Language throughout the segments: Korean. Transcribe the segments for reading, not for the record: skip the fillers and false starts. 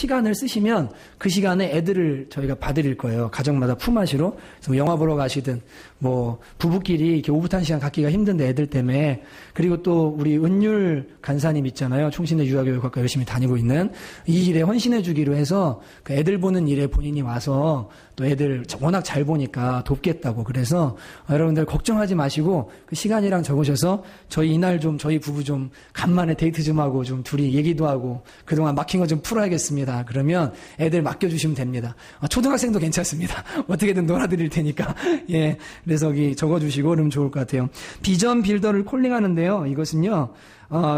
시간을 쓰시면 그 시간에 애들을 저희가 봐드릴 거예요. 가정마다 품앗이로. 그래서 영화 보러 가시든 뭐 부부끼리 이렇게 오붓한 시간 갖기가 힘든데 애들 때문에. 그리고 또 우리 은율 간사님 있잖아요. 충신대 유아교육학과 열심히 다니고 있는 이 일에 헌신해 주기로 해서 그 애들 보는 일에 본인이 와서 또 애들 워낙 잘 보니까 돕겠다고. 그래서 여러분들 걱정하지 마시고 그 시간이랑 적으셔서 저희 이날 좀 저희 부부 좀 간만에 데이트 좀 하고 좀 둘이 얘기도 하고 그동안 막힌 거 좀 풀어야겠습니다. 그러면 애들 맡겨주시면 됩니다. 초등학생도 괜찮습니다. 어떻게든 놀아드릴 테니까. 예. 그래서 여기 적어주시고 그러면 좋을 것 같아요. 비전 빌더를 콜링하는데요. 이것은요.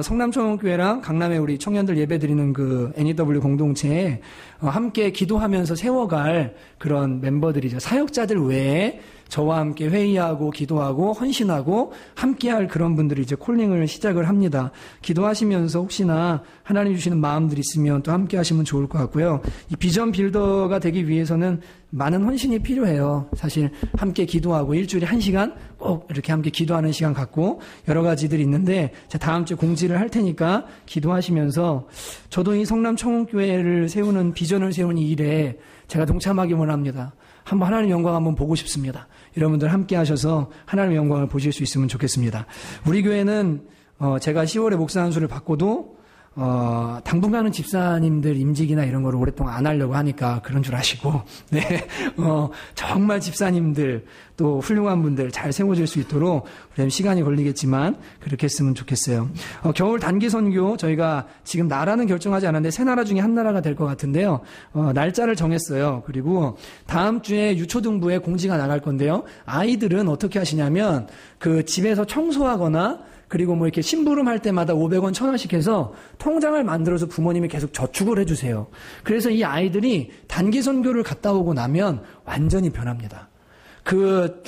성남초원교회랑 강남에 우리 청년들 예배드리는 그 NEW 공동체에 함께 기도하면서 세워갈 그런 멤버들이죠. 사역자들 외에 저와 함께 회의하고 기도하고 헌신하고 함께할 그런 분들이 이제 콜링을 시작을 합니다. 기도하시면서 혹시나 하나님 주시는 마음들이 있으면 또 함께 하시면 좋을 것 같고요. 이 비전 빌더가 되기 위해서는 많은 헌신이 필요해요. 사실 함께 기도하고 일주일에 1시간 꼭 이렇게 함께 기도하는 시간 갖고 여러 가지들이 있는데 제가 다음 주에 공지를 할 테니까 기도하시면서 저도 이 성남청원교회를 세우는 비전을 세우는 이 일에 제가 동참하기 원합니다. 한번 하나님의 영광 한번 보고 싶습니다. 여러분들 함께 하셔서 하나님의 영광을 보실 수 있으면 좋겠습니다. 우리 교회는 제가 10월에 목사 안수를 받고도 당분간은 집사님들 임직이나 이런 거를 오랫동안 안 하려고 하니까 그런 줄 아시고, 네, 정말 집사님들 또 훌륭한 분들 잘 세워질 수 있도록 시간이 걸리겠지만 그렇게 했으면 좋겠어요. 겨울 단기 선교 저희가 지금 나라는 결정하지 않았는데 세 나라 중에 한 나라가 될 것 같은데요. 날짜를 정했어요. 그리고 다음 주에 유초등부에 공지가 나갈 건데요. 아이들은 어떻게 하시냐면 그 집에서 청소하거나 그리고 뭐 이렇게 심부름 할 때마다 500원, 1000원씩 해서 통장을 만들어서 부모님이 계속 저축을 해주세요. 그래서 이 아이들이 단기 선교를 갔다 오고 나면 완전히 변합니다. 그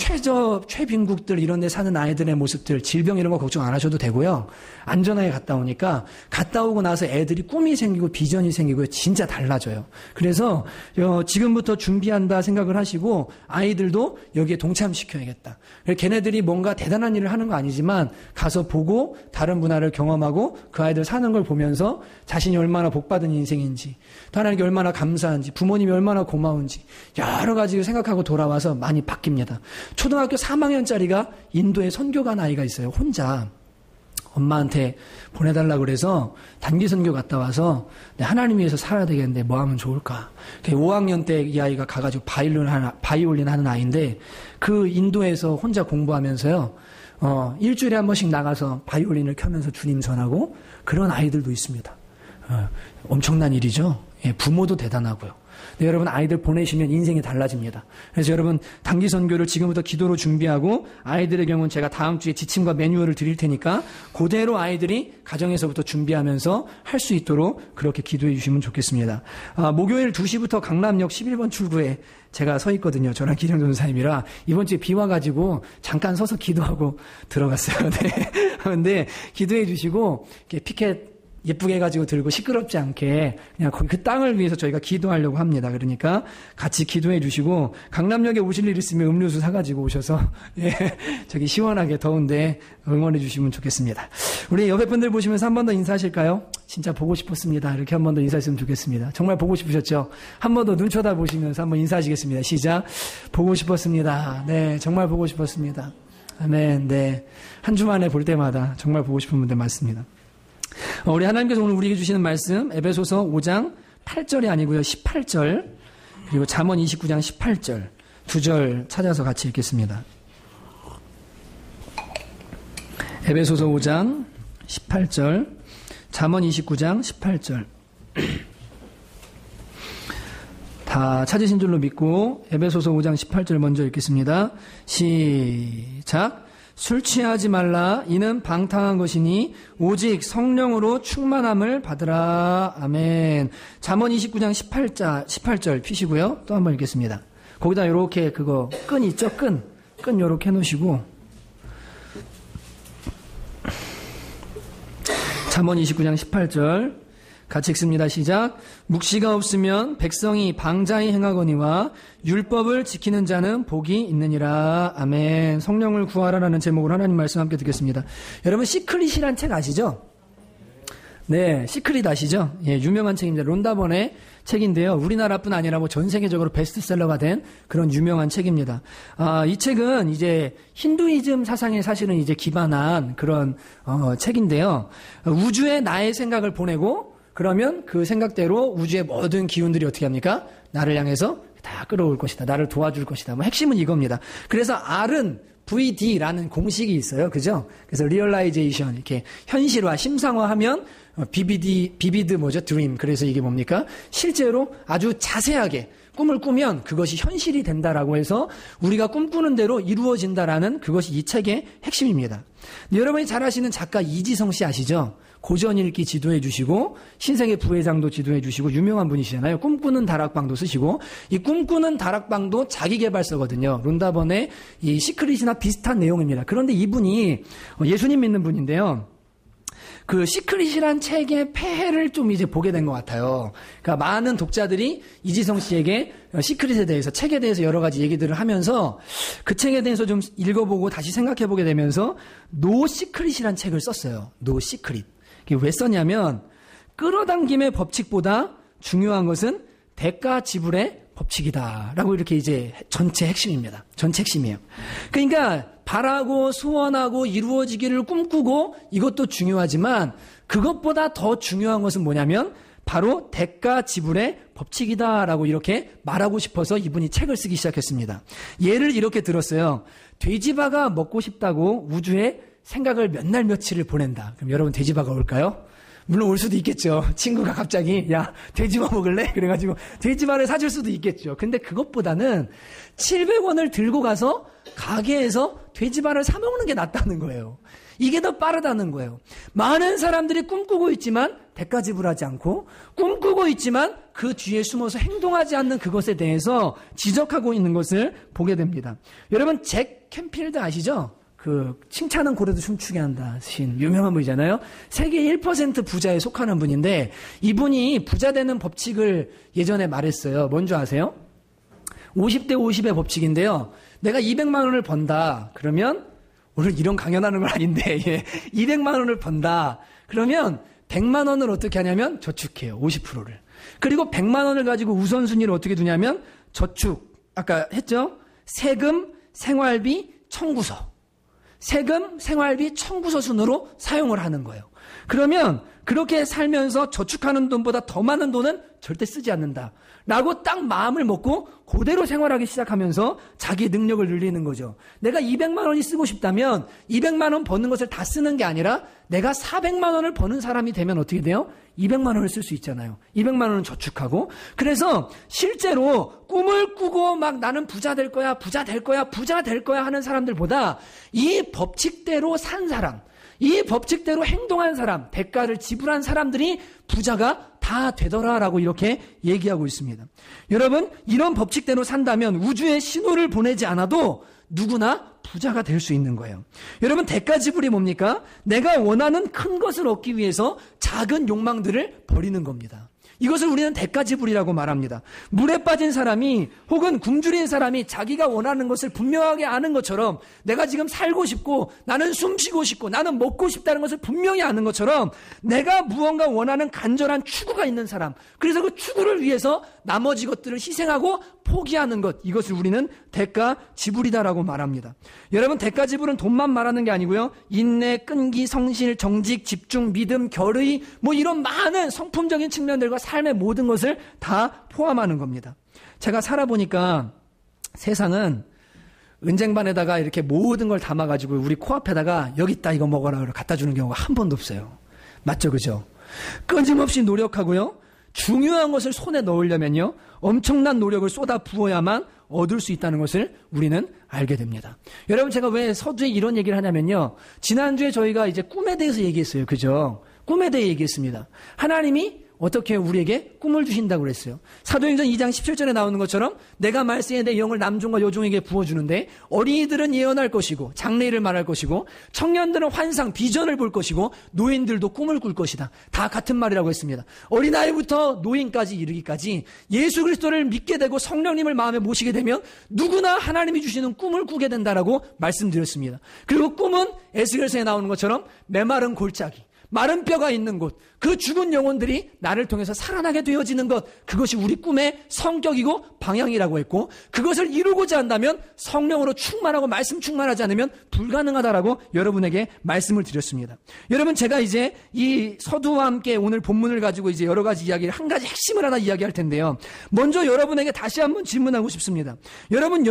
최빈국들 이런 데 사는 아이들의 모습들, 질병 이런 거 걱정 안 하셔도 되고요. 안전하게 갔다 오니까 갔다 오고 나서 애들이 꿈이 생기고 비전이 생기고 진짜 달라져요. 그래서 지금부터 준비한다 생각을 하시고 아이들도 여기에 동참시켜야겠다. 걔네들이 뭔가 대단한 일을 하는 거 아니지만 가서 보고 다른 문화를 경험하고 그 아이들 사는 걸 보면서 자신이 얼마나 복받은 인생인지 또 하나님께 얼마나 감사한지 부모님이 얼마나 고마운지 여러 가지 생각하고 돌아와서 많이 바뀝니다. 초등학교 3학년짜리가 인도에 선교 간 아이가 있어요. 혼자. 엄마한테 보내달라고 그래서 단기 선교 갔다 와서 하나님 위해서 살아야 되겠는데 뭐 하면 좋을까. 5학년 때 이 아이가 가가지고 바이올린 하는 아이인데 그 인도에서 혼자 공부하면서요. 일주일에 한 번씩 나가서 바이올린을 켜면서 주님 전하고 그런 아이들도 있습니다. 엄청난 일이죠. 예, 부모도 대단하고요. 네, 여러분 아이들 보내시면 인생이 달라집니다. 그래서 여러분 단기 선교를 지금부터 기도로 준비하고 아이들의 경우는 제가 다음 주에 지침과 매뉴얼을 드릴 테니까 그대로 아이들이 가정에서부터 준비하면서 할 수 있도록 그렇게 기도해 주시면 좋겠습니다. 목요일 2시부터 강남역 11번 출구에 제가 서 있거든요. 저랑 기령 전사님이라 이번 주에 비 와가지고 잠깐 서서 기도하고 들어갔어요. 네. 근데 기도해 주시고 이렇게 피켓 예쁘게 해가지고 들고 시끄럽지 않게 그냥 거기 그 땅을 위해서 저희가 기도하려고 합니다. 그러니까 같이 기도해 주시고 강남역에 오실 일 있으면 음료수 사가지고 오셔서 예, 저기 시원하게 더운데 응원해 주시면 좋겠습니다. 우리 옆에 분들 보시면서 한 번 더 인사하실까요? 진짜 보고 싶었습니다. 이렇게 한 번 더 인사했으면 좋겠습니다. 정말 보고 싶으셨죠? 한 번 더 눈 쳐다보시면서 한번 인사하시겠습니다. 시작. 보고 싶었습니다. 네, 정말 보고 싶었습니다. 아멘. 네, 한 주 만에 볼 때마다 정말 보고 싶은 분들 많습니다. 우리 하나님께서 오늘 우리에게 주시는 말씀 에베소서 5장 8절이 아니고요 18절 그리고 잠언 29장 18절 두 절 찾아서 같이 읽겠습니다. 에베소서 5장 18절 잠언 29장 18절 다 찾으신 줄로 믿고 에베소서 5장 18절 먼저 읽겠습니다. 시작. 술 취하지 말라. 이는 방탕한 것이니 오직 성령으로 충만함을 받으라. 아멘. 잠언 29장 18절 피시고요. 또 한번 읽겠습니다. 거기다 이렇게 그거 끈 있죠? 끈 이렇게 해놓으시고 잠언 29장 18절 같이 읽습니다. 시작. 묵시가 없으면 백성이 방자히 행하거니와 율법을 지키는 자는 복이 있느니라. 아멘. 성령을 구하라라는 제목으로 하나님 말씀 함께 듣겠습니다. 여러분 시크릿이란 책 아시죠? 네, 시크릿 아시죠? 예, 유명한 책입니다. 론다번의 책인데요. 우리나라뿐 아니라 뭐 전 세계적으로 베스트셀러가 된 그런 유명한 책입니다. 이 책은 이제 힌두이즘 사상에 사실은 이제 기반한 그런 책인데요. 우주에 나의 생각을 보내고 그러면 그 생각대로 우주의 모든 기운들이 어떻게 합니까? 나를 향해서 다 끌어올 것이다. 나를 도와줄 것이다. 뭐 핵심은 이겁니다. 그래서 R은 VD라는 공식이 있어요. 그죠? 그래서 리얼라이제이션, 이렇게 현실화, 심상화하면 비비드 뭐죠? 드림. 그래서 이게 뭡니까? 실제로 아주 자세하게 꿈을 꾸면 그것이 현실이 된다라고 해서 우리가 꿈꾸는 대로 이루어진다라는 그것이 이 책의 핵심입니다. 여러분이 잘 아시는 작가 이지성 씨 아시죠? 고전읽기 지도해 주시고 신세계 부회장도 지도해 주시고 유명한 분이시잖아요. 꿈꾸는 다락방도 쓰시고 이 꿈꾸는 다락방도 자기계발서거든요. 론다번의 이 시크릿이나 비슷한 내용입니다. 그런데 이분이 예수님 믿는 분인데요. 그 시크릿이란 책의 폐해를 좀 이제 보게 된 것 같아요. 그러니까 많은 독자들이 이지성 씨에게 시크릿에 대해서, 책에 대해서 여러 가지 얘기들을 하면서 그 책에 대해서 좀 읽어보고 다시 생각해보게 되면서 노 시크릿이란 책을 썼어요. 노 시크릿. 왜 썼냐면 끌어당김의 법칙보다 중요한 것은 대가 지불의 법칙이다라고 이렇게 이제 전체 핵심입니다. 전체 핵심이에요. 그러니까 바라고 소원하고 이루어지기를 꿈꾸고 이것도 중요하지만 그것보다 더 중요한 것은 뭐냐면 바로 대가 지불의 법칙이다라고 이렇게 말하고 싶어서 이분이 책을 쓰기 시작했습니다. 예를 이렇게 들었어요. 돼지바가 먹고 싶다고 우주에 생각을 몇 날 며칠을 보낸다. 그럼 여러분 돼지바가 올까요? 물론 올 수도 있겠죠. 친구가 갑자기 야 돼지바 먹을래? 그래가지고 돼지바를 사줄 수도 있겠죠. 근데 그것보다는 700원을 들고 가서 가게에서 돼지바를 사 먹는 게 낫다는 거예요. 이게 더 빠르다는 거예요. 많은 사람들이 꿈꾸고 있지만 대가 지불하지 않고 꿈꾸고 있지만 그 뒤에 숨어서 행동하지 않는 그것에 대해서 지적하고 있는 것을 보게 됩니다. 여러분 잭 캔필드 아시죠? 그 칭찬은 고래도 춤추게 한다 신 유명한 분이잖아요. 세계 1% 부자에 속하는 분인데 이분이 부자 되는 법칙을 예전에 말했어요. 뭔지 아세요? 50대 50의 법칙인데요. 내가 200만 원을 번다. 그러면 오늘 이런 강연하는 건 아닌데 200만 원을 번다. 그러면 100만 원을 어떻게 하냐면 저축해요. 50%를. 그리고 100만 원을 가지고 우선순위를 어떻게 두냐면 저축. 아까 했죠? 세금, 생활비, 청구서. 세금, 생활비, 청구서 순으로 사용을 하는 거예요. 그러면 그렇게 살면서 저축하는 돈보다 더 많은 돈은 절대 쓰지 않는다. 라고 딱 마음을 먹고 그대로 생활하기 시작하면서 자기 능력을 늘리는 거죠. 내가 200만 원이 쓰고 싶다면 200만 원 버는 것을 다 쓰는 게 아니라 내가 400만 원을 버는 사람이 되면 어떻게 돼요? 200만 원을 쓸 수 있잖아요. 200만 원은 저축하고. 그래서 실제로 꿈을 꾸고 막 나는 부자 될 거야, 부자 될 거야, 부자 될 거야 하는 사람들보다 이 법칙대로 산 사람, 이 법칙대로 행동한 사람, 대가를 지불한 사람들이 부자가 다 되더라라고 이렇게 얘기하고 있습니다. 여러분, 이런 법칙대로 산다면 우주에 신호를 보내지 않아도 누구나 부자가 될 수 있는 거예요. 여러분, 대가 지불이 뭡니까? 내가 원하는 큰 것을 얻기 위해서 작은 욕망들을 버리는 겁니다. 이것을 우리는 대가 지불이라고 말합니다. 물에 빠진 사람이 혹은 굶주린 사람이 자기가 원하는 것을 분명하게 아는 것처럼 내가 지금 살고 싶고 나는 숨쉬고 싶고 나는 먹고 싶다는 것을 분명히 아는 것처럼 내가 무언가 원하는 간절한 추구가 있는 사람, 그래서 그 추구를 위해서 나머지 것들을 희생하고 포기하는 것, 이것을 우리는 대가 지불이다라고 말합니다. 여러분, 대가 지불은 돈만 말하는 게 아니고요. 인내, 끈기, 성실, 정직, 집중, 믿음, 결의, 뭐 이런 많은 성품적인 측면들과 삶의 모든 것을 다 포함하는 겁니다. 제가 살아보니까 세상은 은쟁반에다가 이렇게 모든 걸 담아가지고 우리 코앞에다가 여기 있다 이거 먹어라 갖다 주는 경우가 한 번도 없어요. 맞죠? 그죠? 끊임없이 노력하고요. 중요한 것을 손에 넣으려면요. 엄청난 노력을 쏟아 부어야만 얻을 수 있다는 것을 우리는 알게 됩니다. 여러분, 제가 왜 서두에 이런 얘기를 하냐면요. 지난주에 저희가 이제 꿈에 대해서 얘기했어요. 그죠? 꿈에 대해 얘기했습니다. 하나님이 어떻게 우리에게 꿈을 주신다고 그랬어요. 사도행전 2장 17절에 나오는 것처럼 내가 말세에 내 영을 남종과 여종에게 부어주는데 어린이들은 예언할 것이고 장래일을 말할 것이고 청년들은 환상, 비전을 볼 것이고 노인들도 꿈을 꿀 것이다. 다 같은 말이라고 했습니다. 어린아이부터 노인까지 이르기까지 예수 그리스도를 믿게 되고 성령님을 마음에 모시게 되면 누구나 하나님이 주시는 꿈을 꾸게 된다라고 말씀드렸습니다. 그리고 꿈은 에스겔서에 나오는 것처럼 메마른 골짜기, 마른 뼈가 있는 곳, 그 죽은 영혼들이 나를 통해서 살아나게 되어지는 것, 그것이 우리 꿈의 성격이고 방향이라고 했고, 그것을 이루고자 한다면 성령으로 충만하고 말씀 충만하지 않으면 불가능하다라고 여러분에게 말씀을 드렸습니다. 여러분, 제가 이제 이 서두와 함께 오늘 본문을 가지고 이제 여러 가지 이야기를 한 가지 핵심을 하나 이야기할 텐데요. 먼저 여러분에게 다시 한번 질문하고 싶습니다. 여러분은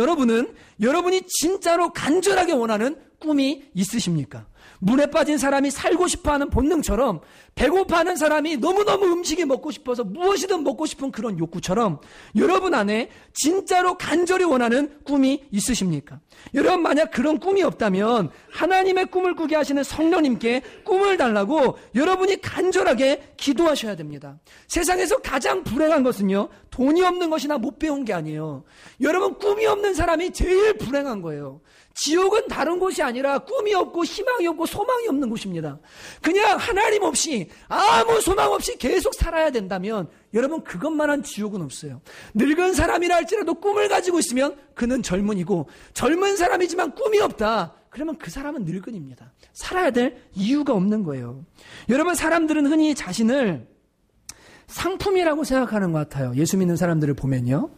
여러분이 진짜로 간절하게 원하는 꿈이 있으십니까? 물에 빠진 사람이 살고 싶어하는 본능처럼, 배고파하는 사람이 너무너무 음식이 먹고 싶어서 무엇이든 먹고 싶은 그런 욕구처럼 여러분 안에 진짜로 간절히 원하는 꿈이 있으십니까? 여러분, 만약 그런 꿈이 없다면 하나님의 꿈을 꾸게 하시는 성령님께 꿈을 달라고 여러분이 간절하게 기도하셔야 됩니다. 세상에서 가장 불행한 것은요, 돈이 없는 것이나 못 배운 게 아니에요. 여러분, 꿈이 없는 사람이 제일 불행한 거예요. 지옥은 다른 곳이 아니라 꿈이 없고 희망이 없고 소망이 없는 곳입니다. 그냥 하나님 없이 아무 소망 없이 계속 살아야 된다면 여러분, 그것만한 지옥은 없어요. 늙은 사람이라 할지라도 꿈을 가지고 있으면 그는 젊은이고, 젊은 사람이지만 꿈이 없다, 그러면 그 사람은 늙은입니다. 살아야 될 이유가 없는 거예요. 여러분, 사람들은 흔히 자신을 상품이라고 생각하는 것 같아요. 예수 믿는 사람들을 보면요,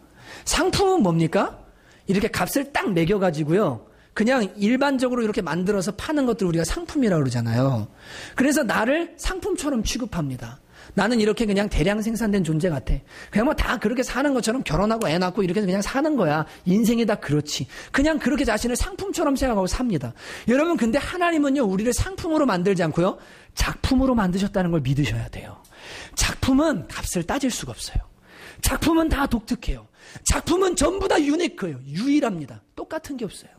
상품은 뭡니까? 이렇게 값을 딱 매겨가지고요, 그냥 일반적으로 이렇게 만들어서 파는 것들 우리가 상품이라고 그러잖아요. 그래서 나를 상품처럼 취급합니다. 나는 이렇게 그냥 대량 생산된 존재 같아. 그냥 뭐 다 그렇게 사는 것처럼 결혼하고 애 낳고 이렇게 그냥 사는 거야. 인생이 다 그렇지. 그냥 그렇게 자신을 상품처럼 생각하고 삽니다. 여러분, 근데 하나님은요, 우리를 상품으로 만들지 않고요, 작품으로 만드셨다는 걸 믿으셔야 돼요. 작품은 값을 따질 수가 없어요. 작품은 다 독특해요. 작품은 전부 다 유니크해요. 유일합니다. 똑같은 게 없어요.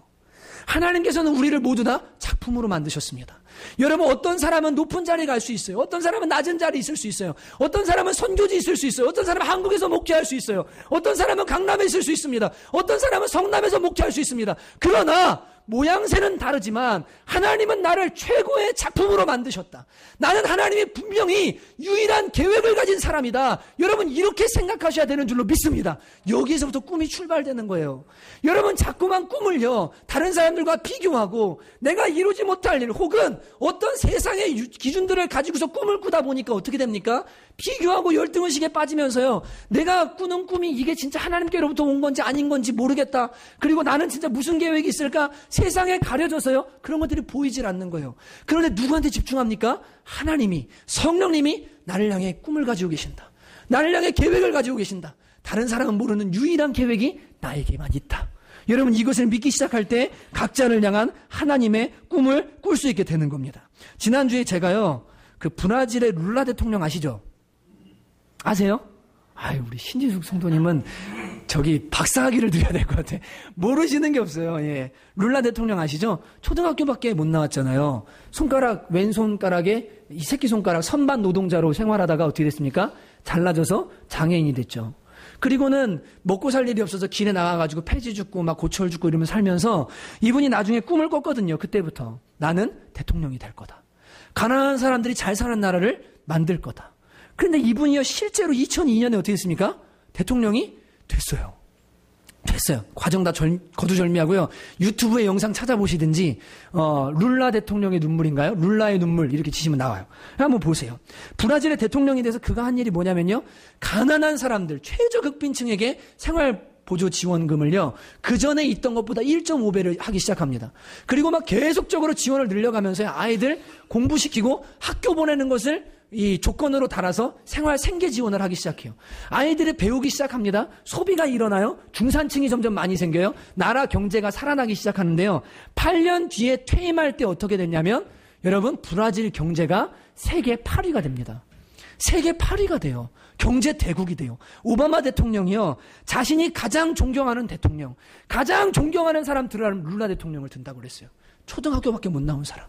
하나님께서는 우리를 모두 다 작품으로 만드셨습니다. 여러분, 어떤 사람은 높은 자리에 갈 수 있어요. 어떤 사람은 낮은 자리에 있을 수 있어요. 어떤 사람은 선교지 있을 수 있어요. 어떤 사람은 한국에서 목회할 수 있어요. 어떤 사람은 강남에 있을 수 있습니다. 어떤 사람은 성남에서 목회할 수 있습니다. 그러나 모양새는 다르지만 하나님은 나를 최고의 작품으로 만드셨다. 나는 하나님이 분명히 유일한 계획을 가진 사람이다. 여러분, 이렇게 생각하셔야 되는 줄로 믿습니다. 여기에서부터 꿈이 출발되는 거예요. 여러분, 자꾸만 꿈을요, 다른 사람들과 비교하고 내가 이루지 못할 일, 혹은 어떤 세상의 기준들을 가지고서 꿈을 꾸다 보니까 어떻게 됩니까? 비교하고 열등의식에 빠지면서요, 내가 꾸는 꿈이 이게 진짜 하나님께로부터 온 건지 아닌 건지 모르겠다. 그리고 나는 진짜 무슨 계획이 있을까? 세상에 가려져서요, 그런 것들이 보이질 않는 거예요. 그런데 누구한테 집중합니까? 하나님이, 성령님이 나를 향해 꿈을 가지고 계신다. 나를 향해 계획을 가지고 계신다. 다른 사람은 모르는 유일한 계획이 나에게만 있다. 여러분, 이것을 믿기 시작할 때 각자를 향한 하나님의 꿈을 꿀 수 있게 되는 겁니다. 지난주에 제가요, 그 브라질의 룰라 대통령 아시죠? 아세요? 아유, 우리 신지숙 성도님은 저기 박사학위를 드려야 될 것 같아. 모르시는 게 없어요. 예. 룰라 대통령 아시죠? 초등학교밖에 못 나왔잖아요. 손가락, 왼손가락에 이 새끼손가락 선반 노동자로 생활하다가 어떻게 됐습니까? 잘라져서 장애인이 됐죠. 그리고는 먹고 살 일이 없어서 길에 나가가지고 폐지 죽고 막 고철 죽고 이러면 살면서 이분이 나중에 꿈을 꿨거든요. 그때부터. 나는 대통령이 될 거다. 가난한 사람들이 잘 사는 나라를 만들 거다. 그런데 이분이요, 실제로 2002년에 어떻게 했습니까? 대통령이 됐어요. 과정 다 거두절미하고요. 유튜브에 영상 찾아보시든지, 룰라 대통령의 눈물인가요? 룰라의 눈물 이렇게 치시면 나와요. 한번 보세요. 브라질의 대통령이 돼서 그가 한 일이 뭐냐면요, 가난한 사람들, 최저급빈층에게 생활보조 지원금을요, 그 전에 있던 것보다 1.5배를 하기 시작합니다. 그리고 막 계속적으로 지원을 늘려가면서 아이들 공부시키고 학교 보내는 것을 이 조건으로 달아서 생활 생계 지원을 하기 시작해요. 아이들이 배우기 시작합니다. 소비가 일어나요. 중산층이 점점 많이 생겨요. 나라 경제가 살아나기 시작하는데요. 8년 뒤에 퇴임할 때 어떻게 됐냐면, 여러분, 브라질 경제가 세계 8위가 됩니다. 세계 8위가 돼요. 경제 대국이 돼요. 오바마 대통령이요, 자신이 가장 존경하는 대통령, 가장 존경하는 사람 들으라면 룰라 대통령을 든다고 그랬어요. 초등학교밖에 못 나온 사람.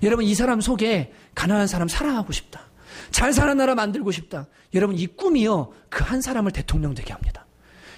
여러분, 이 사람 속에 가난한 사람 사랑하고 싶다. 잘 사는 나라 만들고 싶다. 여러분, 이 꿈이요, 그 한 사람을 대통령 되게 합니다.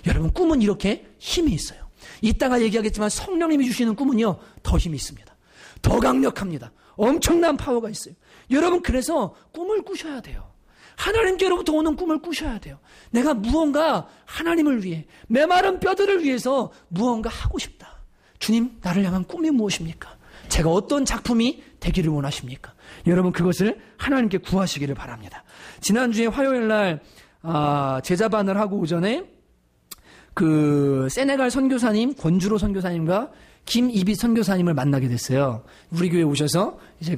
여러분, 꿈은 이렇게 힘이 있어요. 이따가 얘기하겠지만 성령님이 주시는 꿈은요, 더 힘이 있습니다. 더 강력합니다. 엄청난 파워가 있어요. 여러분, 그래서 꿈을 꾸셔야 돼요. 하나님께로부터 오는 꿈을 꾸셔야 돼요. 내가 무언가 하나님을 위해, 메마른 뼈들을 위해서 무언가 하고 싶다. 주님, 나를 향한 꿈이 무엇입니까? 제가 어떤 작품이 되기를 원하십니까? 여러분 그것을 하나님께 구하시기를 바랍니다. 지난주에 화요일 날 제자반을 하고 오전에 그 세네갈 선교사님 권주로 선교사님과 김이비 선교사님을 만나게 됐어요. 우리 교회 오셔서 이제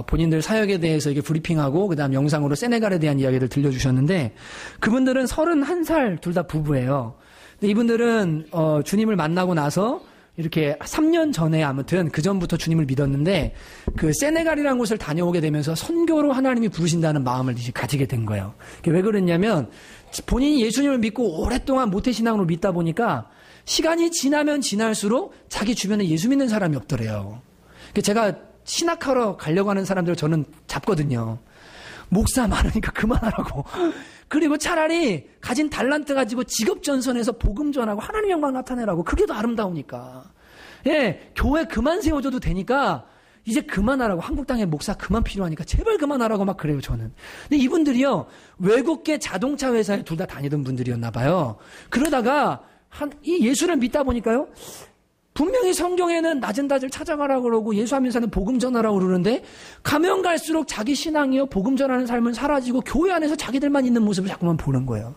본인들 사역에 대해서 이게 브리핑하고 그다음 영상으로 세네갈에 대한 이야기를 들려주셨는데 그분들은 31살 둘 다 부부예요. 근데 이분들은 주님을 만나고 나서 이렇게 3년 전에 아무튼 그 전부터 주님을 믿었는데 그 세네갈이라는 곳을 다녀오게 되면서 선교로 하나님이 부르신다는 마음을 이제 가지게 된 거예요. 왜 그랬냐면 본인이 예수님을 믿고 오랫동안 모태신앙으로 믿다 보니까 시간이 지나면 지날수록 자기 주변에 예수 믿는 사람이 없더래요. 제가 신학하러 가려고 하는 사람들을 저는 잡거든요. 목사 많으니까 그만하라고. 그리고 차라리 가진 달란트 가지고 직업 전선에서 복음 전하고 하나님 영광 나타내라고. 그게 더 아름다우니까. 예, 교회 그만 세워줘도 되니까 이제 그만하라고. 한국 땅에 목사 그만 필요하니까 제발 그만하라고 막 그래요, 저는. 근데 이분들이요, 외국계 자동차 회사에 둘 다 다니던 분들이었나 봐요. 그러다가 이 예수를 믿다 보니까요, 분명히 성경에는 낮은 낮을 찾아가라고 그러고 예수하면서는 복음 전하라고 그러는데 가면 갈수록 자기 신앙이요 복음 전하는 삶은 사라지고 교회 안에서 자기들만 있는 모습을 자꾸만 보는 거예요.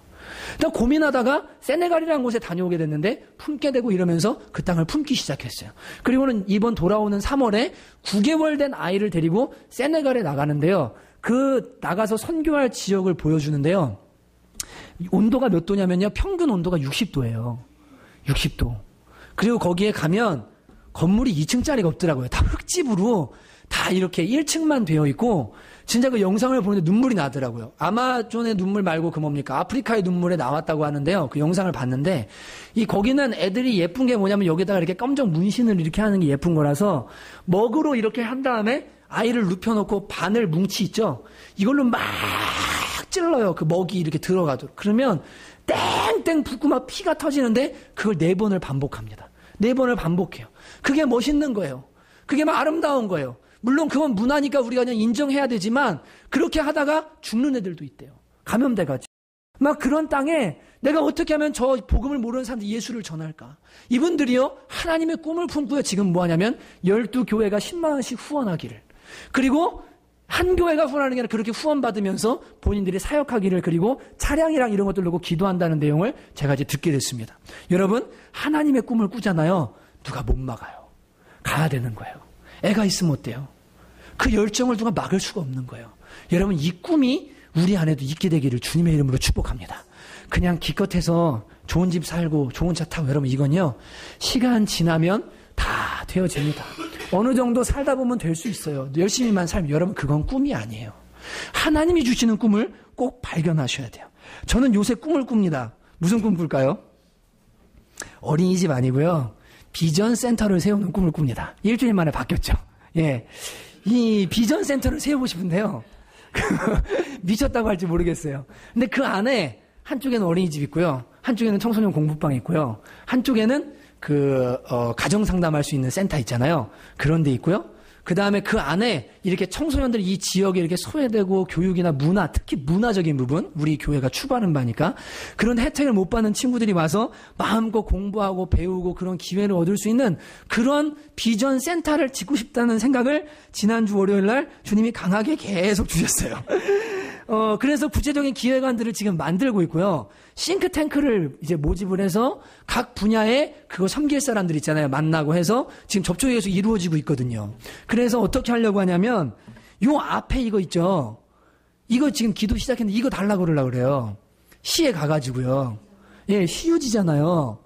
그러니까 고민하다가 세네갈이라는 곳에 다녀오게 됐는데 품게 되고 이러면서 그 땅을 품기 시작했어요. 그리고는 이번 돌아오는 3월에 9개월 된 아이를 데리고 세네갈에 나가는데요. 나가서 선교할 지역을 보여주는데요. 온도가 몇 도냐면요. 평균 온도가 60도예요. 60도. 그리고 거기에 가면 건물이 2층짜리가 없더라고요. 다 흙집으로 다 이렇게 1층만 되어 있고 진짜 그 영상을 보는데 눈물이 나더라고요. 아마존의 눈물 말고 뭡니까? 아프리카의 눈물에 나왔다고 하는데요. 그 영상을 봤는데 거기는 애들이 예쁜 게 뭐냐면 여기다가 이렇게 검정 문신을 이렇게 하는 게 예쁜 거라서 먹으로 이렇게 한 다음에 아이를 눕혀놓고 바늘 뭉치 있죠? 이걸로 막 찔러요. 그 먹이 이렇게 들어가도록. 그러면 땡땡 붓고 막 피가 터지는데 그걸 4번을 반복합니다. 4번을 반복해요. 그게 멋있는 거예요. 그게 막 아름다운 거예요. 물론 그건 문화니까 우리가 그냥 인정해야 되지만 그렇게 하다가 죽는 애들도 있대요. 감염돼가지고. 막 그런 땅에 내가 어떻게 하면 저 복음을 모르는 사람들 예수를 전할까? 이분들이요 하나님의 꿈을 품고요 지금 뭐 하냐면 12교회가 10만 원씩 후원하기를. 그리고 한 교회가 후원하는 게 아니라 그렇게 후원받으면서 본인들이 사역하기를 그리고 차량이랑 이런 것들 놓고 기도한다는 내용을 제가 이제 듣게 됐습니다. 여러분 하나님의 꿈을 꾸잖아요. 누가 못 막아요. 가야 되는 거예요. 애가 있으면 어때요? 그 열정을 누가 막을 수가 없는 거예요. 여러분 이 꿈이 우리 안에도 있게 되기를 주님의 이름으로 축복합니다. 그냥 기껏해서 좋은 집 살고 좋은 차 타고 여러분 이건요. 시간 지나면 다 되어집니다. 어느 정도 살다 보면 될 수 있어요. 열심히만 살면 여러분 그건 꿈이 아니에요. 하나님이 주시는 꿈을 꼭 발견하셔야 돼요. 저는 요새 꿈을 꿉니다. 무슨 꿈 꿀까요? 어린이집 아니고요. 비전 센터를 세우는 꿈을 꿉니다. 일주일 만에 바뀌었죠. 예. 이 비전 센터를 세우고 싶은데요. 미쳤다고 할지 모르겠어요. 근데 그 안에 한쪽에는 어린이집 있고요. 한쪽에는 청소년 공부방 있고요. 한쪽에는 가정 상담할 수 있는 센터 있잖아요. 그런 데 있고요. 그 다음에 그 안에 이렇게 청소년들이 이 지역에 이렇게 소외되고 교육이나 문화, 특히 문화적인 부분, 우리 교회가 추구하는 바니까 그런 혜택을 못 받는 친구들이 와서 마음껏 공부하고 배우고 그런 기회를 얻을 수 있는 그런 비전 센터를 짓고 싶다는 생각을 지난주 월요일 날 주님이 강하게 계속 주셨어요. 그래서 구체적인 기획안들을 지금 만들고 있고요. 싱크탱크를 이제 모집을 해서 각 분야에 그거 섬길 사람들 있잖아요. 만나고 해서 지금 접촉이 계속 이루어지고 있거든요. 그래서 어떻게 하려고 하냐면 요 앞에 이거 있죠. 이거 지금 기도 시작했는데 이거 달라고 그러려고 그래요. 시에 가가지고요. 예, 시유지잖아요.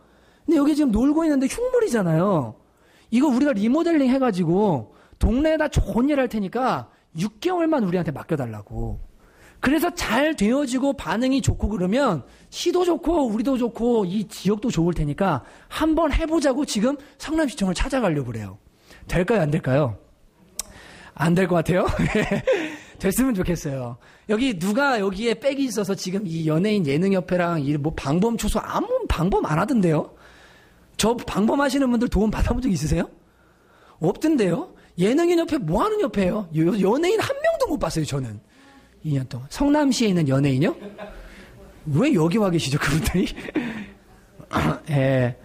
근데 여기 지금 놀고 있는데 흉물이잖아요. 이거 우리가 리모델링 해가지고 동네에다 좋은 일 할 테니까 6개월만 우리한테 맡겨달라고. 그래서 잘 되어지고 반응이 좋고 그러면 시도 좋고 우리도 좋고 이 지역도 좋을 테니까 한번 해보자고 지금 성남시청을 찾아가려고 그래요. 될까요? 안 될까요? 안 될 것 같아요? 됐으면 좋겠어요. 여기 누가 여기에 백이 있어서 지금 이 연예인 예능협회랑 이 뭐 방범초소 아무 방범 안 하던데요? 저 방범하시는 분들 도움 받아본 적 있으세요? 없던데요? 예능인 협회 뭐 하는 협회예요? 연예인 한 명도 못 봤어요, 저는. 2년 동안. 성남시에 있는 연예인이요? 왜 여기 와 계시죠, 그분들이? 예.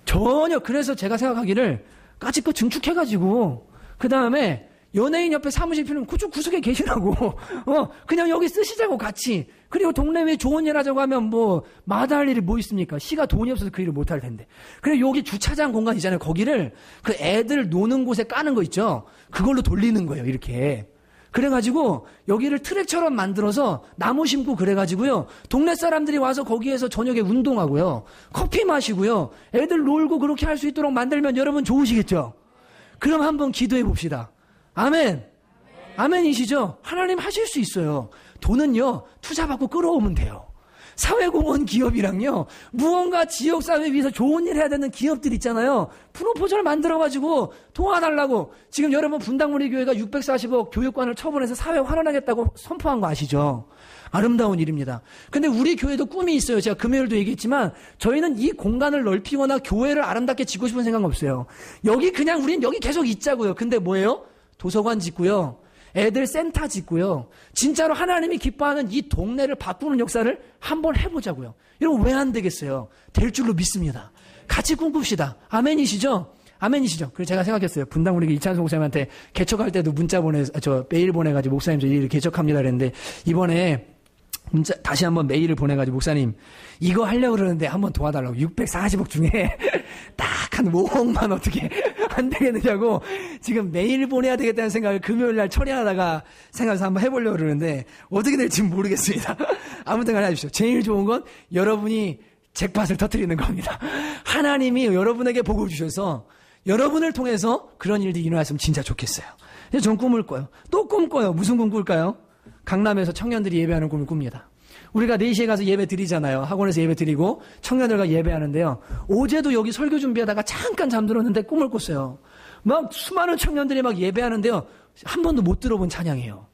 전혀, 그래서 제가 생각하기를 까짓거 증축해가지고, 그 다음에 연예인 옆에 사무실 필요면 그쪽 구석에 계시라고. 그냥 여기 쓰시자고 같이. 그리고 동네에 좋은 일 하자고 하면 뭐 마다할 일이 뭐 있습니까? 시가 돈이 없어서 그 일을 못 할 텐데. 그리고 여기 주차장 공간 있잖아요. 거기를 그 애들 노는 곳에 까는 거 있죠. 그걸로 돌리는 거예요. 이렇게. 그래가지고 여기를 트랙처럼 만들어서 나무 심고 그래가지고요. 동네 사람들이 와서 거기에서 저녁에 운동하고요. 커피 마시고요. 애들 놀고 그렇게 할 수 있도록 만들면 여러분 좋으시겠죠? 그럼 한번 기도해 봅시다. 아멘. 아멘이시죠? 하나님 하실 수 있어요. 돈은요, 투자받고 끌어오면 돼요. 사회공헌 기업이랑요, 무언가 지역사회 위해서 좋은 일 해야 되는 기업들 있잖아요. 프로포즈를 만들어가지고 도와달라고. 지금 여러분 분당우리교회가 640억 교육관을 처분해서 사회 환원하겠다고 선포한 거 아시죠? 아름다운 일입니다. 근데 우리 교회도 꿈이 있어요. 제가 금요일도 얘기했지만 저희는 이 공간을 넓히거나 교회를 아름답게 짓고 싶은 생각 없어요. 여기 그냥 우린 여기 계속 있자고요. 근데 뭐예요? 도서관 짓고요. 애들 센터 짓고요. 진짜로 하나님이 기뻐하는 이 동네를 바꾸는 역사를 한번 해보자고요. 여러분 왜 안 되겠어요? 될 줄로 믿습니다. 같이 꿈꿉시다. 아멘이시죠? 아멘이시죠? 그래서 제가 생각했어요. 분당 우리 이찬수 목사님한테 개척할 때도 문자 메일 보내가지고 목사님 저 일 개척합니다 그랬는데 이번에 문자 다시 한번 메일을 보내가지고 목사님 이거 하려고 그러는데 한번 도와달라고 640억 중에 딱 한 5억만 어떻게 안 되겠느냐고 지금 메일 보내야 되겠다는 생각을 금요일날 처리하다가 생각해서 한번 해보려고 그러는데 어떻게 될지 모르겠습니다. 아무튼 간에 하십시오. 제일 좋은 건 여러분이 잭팟을 터뜨리는 겁니다. 하나님이 여러분에게 복을 주셔서 여러분을 통해서 그런 일들이 일어났으면 진짜 좋겠어요. 전 꿈을 꿔요. 또 꿈꿔요. 무슨 꿈 꿀까요? 강남에서 청년들이 예배하는 꿈을 꿉니다. 우리가 4시에 가서 예배 드리잖아요. 학원에서 예배 드리고 청년들과 예배하는데요. 어제도 여기 설교 준비하다가 잠깐 잠들었는데 꿈을 꿨어요. 막 수많은 청년들이 막 예배하는데요. 한 번도 못 들어본 찬양이에요.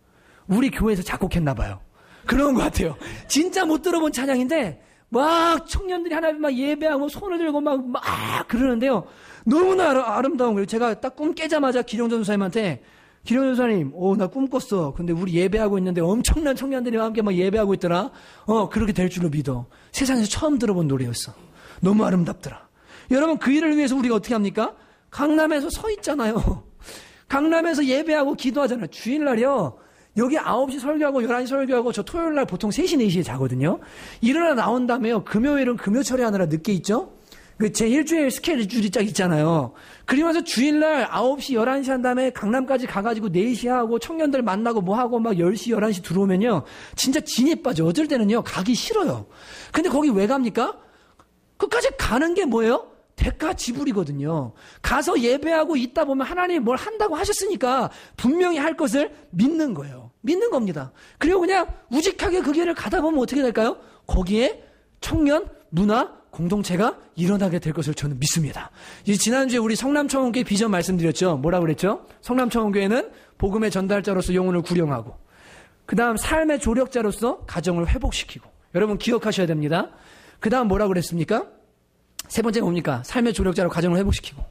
우리 교회에서 작곡했나 봐요. 그런 것 같아요. 진짜 못 들어본 찬양인데 막 청년들이 하나님 막 예배하고 손을 들고 막 그러는데요. 너무나 아름다운 거예요. 제가 딱 꿈 깨자마자 기령전 전사님한테 기령 전사님, 나 꿈 꿨어. 근데 우리 예배하고 있는데 엄청난 청년들이 함께 막 예배하고 있더라. 그렇게 될 줄로 믿어. 세상에서 처음 들어본 노래였어. 너무 아름답더라. 여러분 그 일을 위해서 우리가 어떻게 합니까? 강남에서 서 있잖아요. 강남에서 예배하고 기도하잖아요. 주일날이요. 여기 9시 설교하고 11시 설교하고 저 토요일날 보통 3시, 4시에 자거든요. 일어나 나온 다음에요. 금요일은 금요 처리하느라 늦게 있죠. 제 일주일 스케줄이 쫙 있잖아요. 그러면서 주일날 9시, 11시 한 다음에 강남까지 가가지고 4시 하고 청년들 만나고 뭐 하고 막 10시, 11시 들어오면요. 진짜 진이 빠져. 어쩔 때는요. 가기 싫어요. 근데 거기 왜 갑니까? 끝까지 가는 게 뭐예요? 대가 지불이거든요. 가서 예배하고 있다 보면 하나님이 뭘 한다고 하셨으니까 분명히 할 것을 믿는 거예요. 믿는 겁니다. 그리고 그냥 우직하게 그 길을 가다 보면 어떻게 될까요? 거기에 청년, 문화, 공동체가 일어나게 될 것을 저는 믿습니다. 지난주에 우리 성남청원교회 비전 말씀드렸죠. 뭐라고 그랬죠? 성남청원교회는 복음의 전달자로서 영혼을 구령하고 그 다음 삶의 조력자로서 가정을 회복시키고 여러분 기억하셔야 됩니다. 그 다음 뭐라고 그랬습니까? 세 번째가 뭡니까? 삶의 조력자로 가정을 회복시키고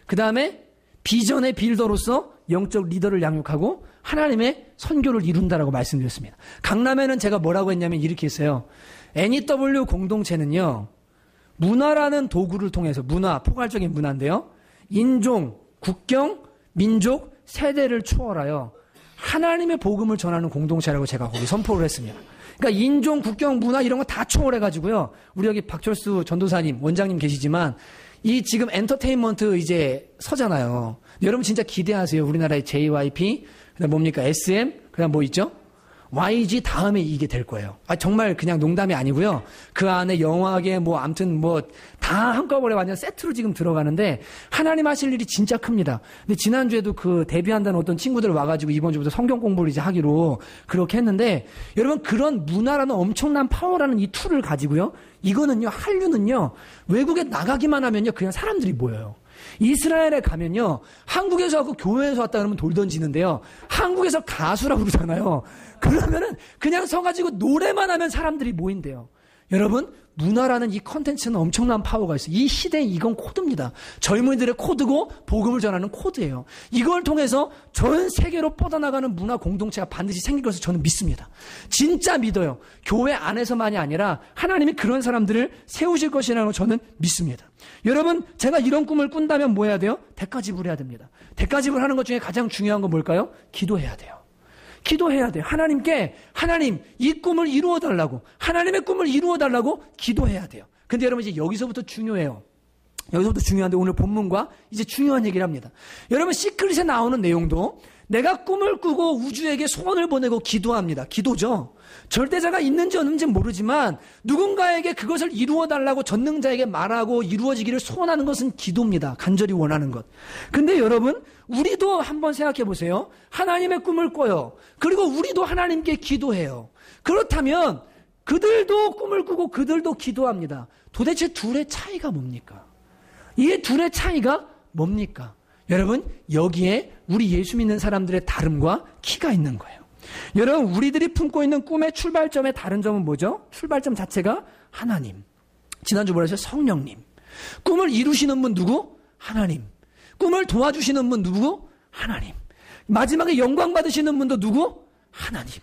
그 다음에 비전의 빌더로서 영적 리더를 양육하고 하나님의 선교를 이룬다라고 말씀드렸습니다. 강남에는 제가 뭐라고 했냐면 이렇게 했어요. NEW 공동체는요. 문화라는 도구를 통해서 문화, 포괄적인 문화인데요. 인종, 국경, 민족, 세대를 초월하여 하나님의 복음을 전하는 공동체라고 제가 거기 선포를 했습니다. 그러니까 인종, 국경, 문화 이런 거 다 초월해가지고요. 우리 여기 박철수 전도사님, 원장님 계시지만 이 지금 엔터테인먼트 이제 서잖아요. 여러분 진짜 기대하세요. 우리나라의 JYP, 그다음 뭡니까? SM, 그다음 뭐 있죠? YG 다음에 이게 될 거예요. 정말 그냥 농담이 아니고요. 그 안에 영화계 아무튼 다 한꺼번에 완전 세트로 지금 들어가는데 하나님 하실 일이 진짜 큽니다. 근데 지난주에도 그 데뷔한다는 어떤 친구들 와가지고 이번 주부터 성경 공부를 이제 하기로 그렇게 했는데 여러분 그런 문화라는 엄청난 파워라는 이 툴을 가지고요. 이거는요, 한류는요, 외국에 나가기만 하면요, 그냥 사람들이 모여요. 이스라엘에 가면요, 한국에서 하고 교회에서 왔다 그러면 돌 던지는데요, 한국에서 가수라고 그러잖아요. 그러면은 그냥 서가지고 노래만 하면 사람들이 모인대요. 여러분, 문화라는 이 컨텐츠는 엄청난 파워가 있어요. 이 시대에 이건 코드입니다. 젊은이들의 코드고 복음을 전하는 코드예요. 이걸 통해서 전 세계로 뻗어나가는 문화 공동체가 반드시 생길 것을 저는 믿습니다. 진짜 믿어요. 교회 안에서만이 아니라 하나님이 그런 사람들을 세우실 것이라는 걸 저는 믿습니다. 여러분, 제가 이런 꿈을 꾼다면 뭐 해야 돼요? 대가지불해야 됩니다. 대가지불 하는 것 중에 가장 중요한 건 뭘까요? 기도해야 돼요. 기도해야 돼요. 하나님께, 하나님, 이 꿈을 이루어 달라고, 하나님의 꿈을 이루어 달라고 기도해야 돼요. 근데 여러분, 이제 여기서부터 중요해요. 여기서부터 중요한데 오늘 본문과 이제 중요한 얘기를 합니다. 여러분, 시크릿에 나오는 내용도 내가 꿈을 꾸고 우주에게 소원을 보내고 기도합니다. 기도죠. 절대자가 있는지 없는지는 모르지만 누군가에게 그것을 이루어 달라고 전능자에게 말하고 이루어지기를 소원하는 것은 기도입니다. 간절히 원하는 것. 근데 여러분, 우리도 한번 생각해 보세요. 하나님의 꿈을 꿔요. 그리고 우리도 하나님께 기도해요. 그렇다면 그들도 꿈을 꾸고 그들도 기도합니다. 도대체 둘의 차이가 뭡니까? 이 둘의 차이가 뭡니까? 여러분, 여기에 우리 예수 믿는 사람들의 다름과 키가 있는 거예요. 여러분, 우리들이 품고 있는 꿈의 출발점의 다른 점은 뭐죠? 출발점 자체가 하나님. 지난주 뭐라 했어요? 성령님. 꿈을 이루시는 분 누구? 하나님. 꿈을 도와주시는 분 누구? 하나님. 마지막에 영광 받으시는 분도 누구? 하나님.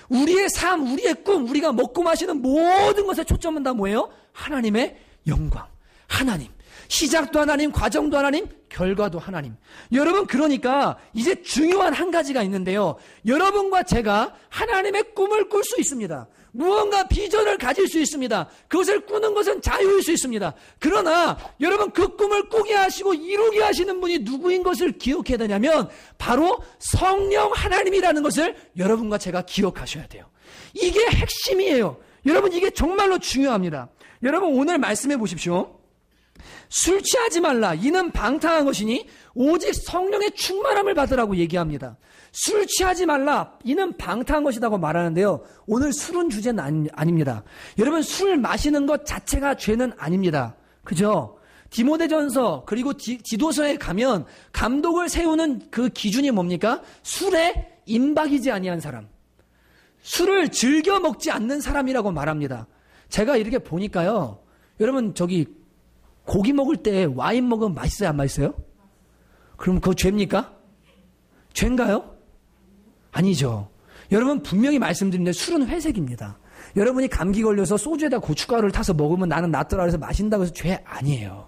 우리의 삶, 우리의 꿈, 우리가 먹고 마시는 모든 것에 초점은 다 뭐예요? 하나님의 영광. 하나님. 시작도 하나님, 과정도 하나님, 결과도 하나님. 여러분, 그러니까 이제 중요한 한 가지가 있는데요. 여러분과 제가 하나님의 꿈을 꿀 수 있습니다. 무언가 비전을 가질 수 있습니다. 그것을 꾸는 것은 자유일 수 있습니다. 그러나 여러분, 그 꿈을 꾸게 하시고 이루게 하시는 분이 누구인 것을 기억해야 되냐면 바로 성령 하나님이라는 것을 여러분과 제가 기억하셔야 돼요. 이게 핵심이에요. 여러분, 이게 정말로 중요합니다. 여러분, 오늘 말씀해 보십시오. 술 취하지 말라. 이는 방탕한 것이니 오직 성령의 충만함을 받으라고 얘기합니다. 술 취하지 말라. 이는 방탕한 것이라고 말하는데요. 오늘 술은 주제는 아닙니다. 여러분, 술 마시는 것 자체가 죄는 아닙니다. 그죠? 디모데전서 그리고 디도서에 가면 감독을 세우는 그 기준이 뭡니까? 술에 임박이지 아니한 사람. 술을 즐겨 먹지 않는 사람이라고 말합니다. 제가 이렇게 보니까요. 여러분, 저기 고기 먹을 때 와인 먹으면 맛있어요? 안 맛있어요? 그럼 그거 죄입니까? 죄인가요? 아니죠. 여러분, 분명히 말씀드리는데 술은 회색입니다. 여러분이 감기 걸려서 소주에다 고춧가루를 타서 먹으면 나는 낫더라 그래서 마신다고 해서 죄 아니에요.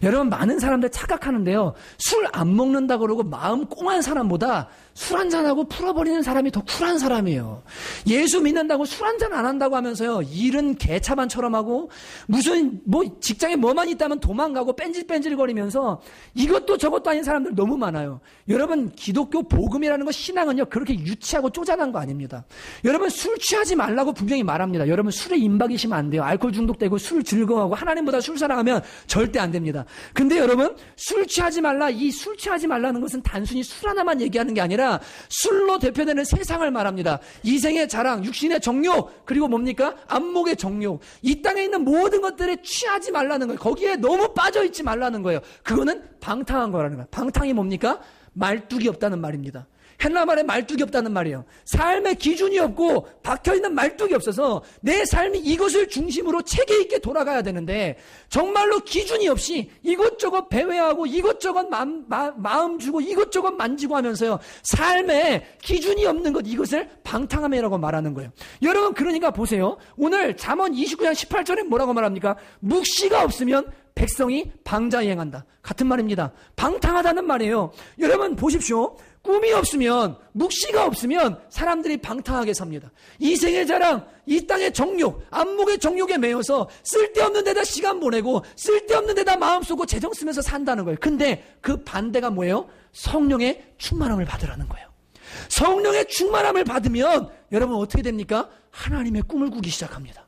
여러분, 많은 사람들 착각하는데요. 술 안 먹는다 그러고 마음 꽁한 사람보다 술 한잔하고 풀어버리는 사람이 더 쿨한 사람이에요. 예수 믿는다고 술 한잔 안 한다고 하면서요. 일은 개차반처럼 하고 무슨 직장에 뭐만 있다면 도망가고 뺀질뺀질거리면서 이것도 저것도 아닌 사람들 너무 많아요. 여러분, 기독교 복음이라는 것, 신앙은요. 그렇게 유치하고 쪼잔한 거 아닙니다. 여러분, 술 취하지 말라고 분명히 말합니다. 여러분, 술에 임박이시면 안 돼요. 알코올 중독되고 술 즐거워하고 하나님보다 술 사랑하면 절대 안 됩니다. 근데 여러분, 술 취하지 말라. 이 술 취하지 말라는 것은 단순히 술 하나만 얘기하는 게 아니라 술로 대표되는 세상을 말합니다. 이생의 자랑, 육신의 정욕, 그리고 뭡니까? 안목의 정욕. 이 땅에 있는 모든 것들에 취하지 말라는 거예요. 거기에 너무 빠져있지 말라는 거예요. 그거는 방탕한 거라는 거예요. 방탕이 뭡니까? 말뚝이 없다는 말입니다. 헬라 말에 말뚝이 없다는 말이에요. 삶의 기준이 없고 박혀있는 말뚝이 없어서 내 삶이 이것을 중심으로 체계 있게 돌아가야 되는데 정말로 기준이 없이 이것저것 배회하고 이것저것 마음 주고 이것저것 만지고 하면서요. 삶에 기준이 없는 것, 이것을 방탕함이라고 말하는 거예요. 여러분, 그러니까 보세요. 오늘 잠언 29장 18절에 뭐라고 말합니까? 묵시가 없으면 백성이 방자행한다. 같은 말입니다. 방탕하다는 말이에요. 여러분 보십시오. 꿈이 없으면, 묵시가 없으면 사람들이 방탕하게 삽니다. 이생의 자랑, 이 땅의 정욕, 안목의 정욕에 매여서 쓸데없는 데다 시간 보내고 쓸데없는 데다 마음 쏟고 재정 쓰면서 산다는 거예요. 근데 그 반대가 뭐예요? 성령의 충만함을 받으라는 거예요. 성령의 충만함을 받으면 여러분 어떻게 됩니까? 하나님의 꿈을 꾸기 시작합니다.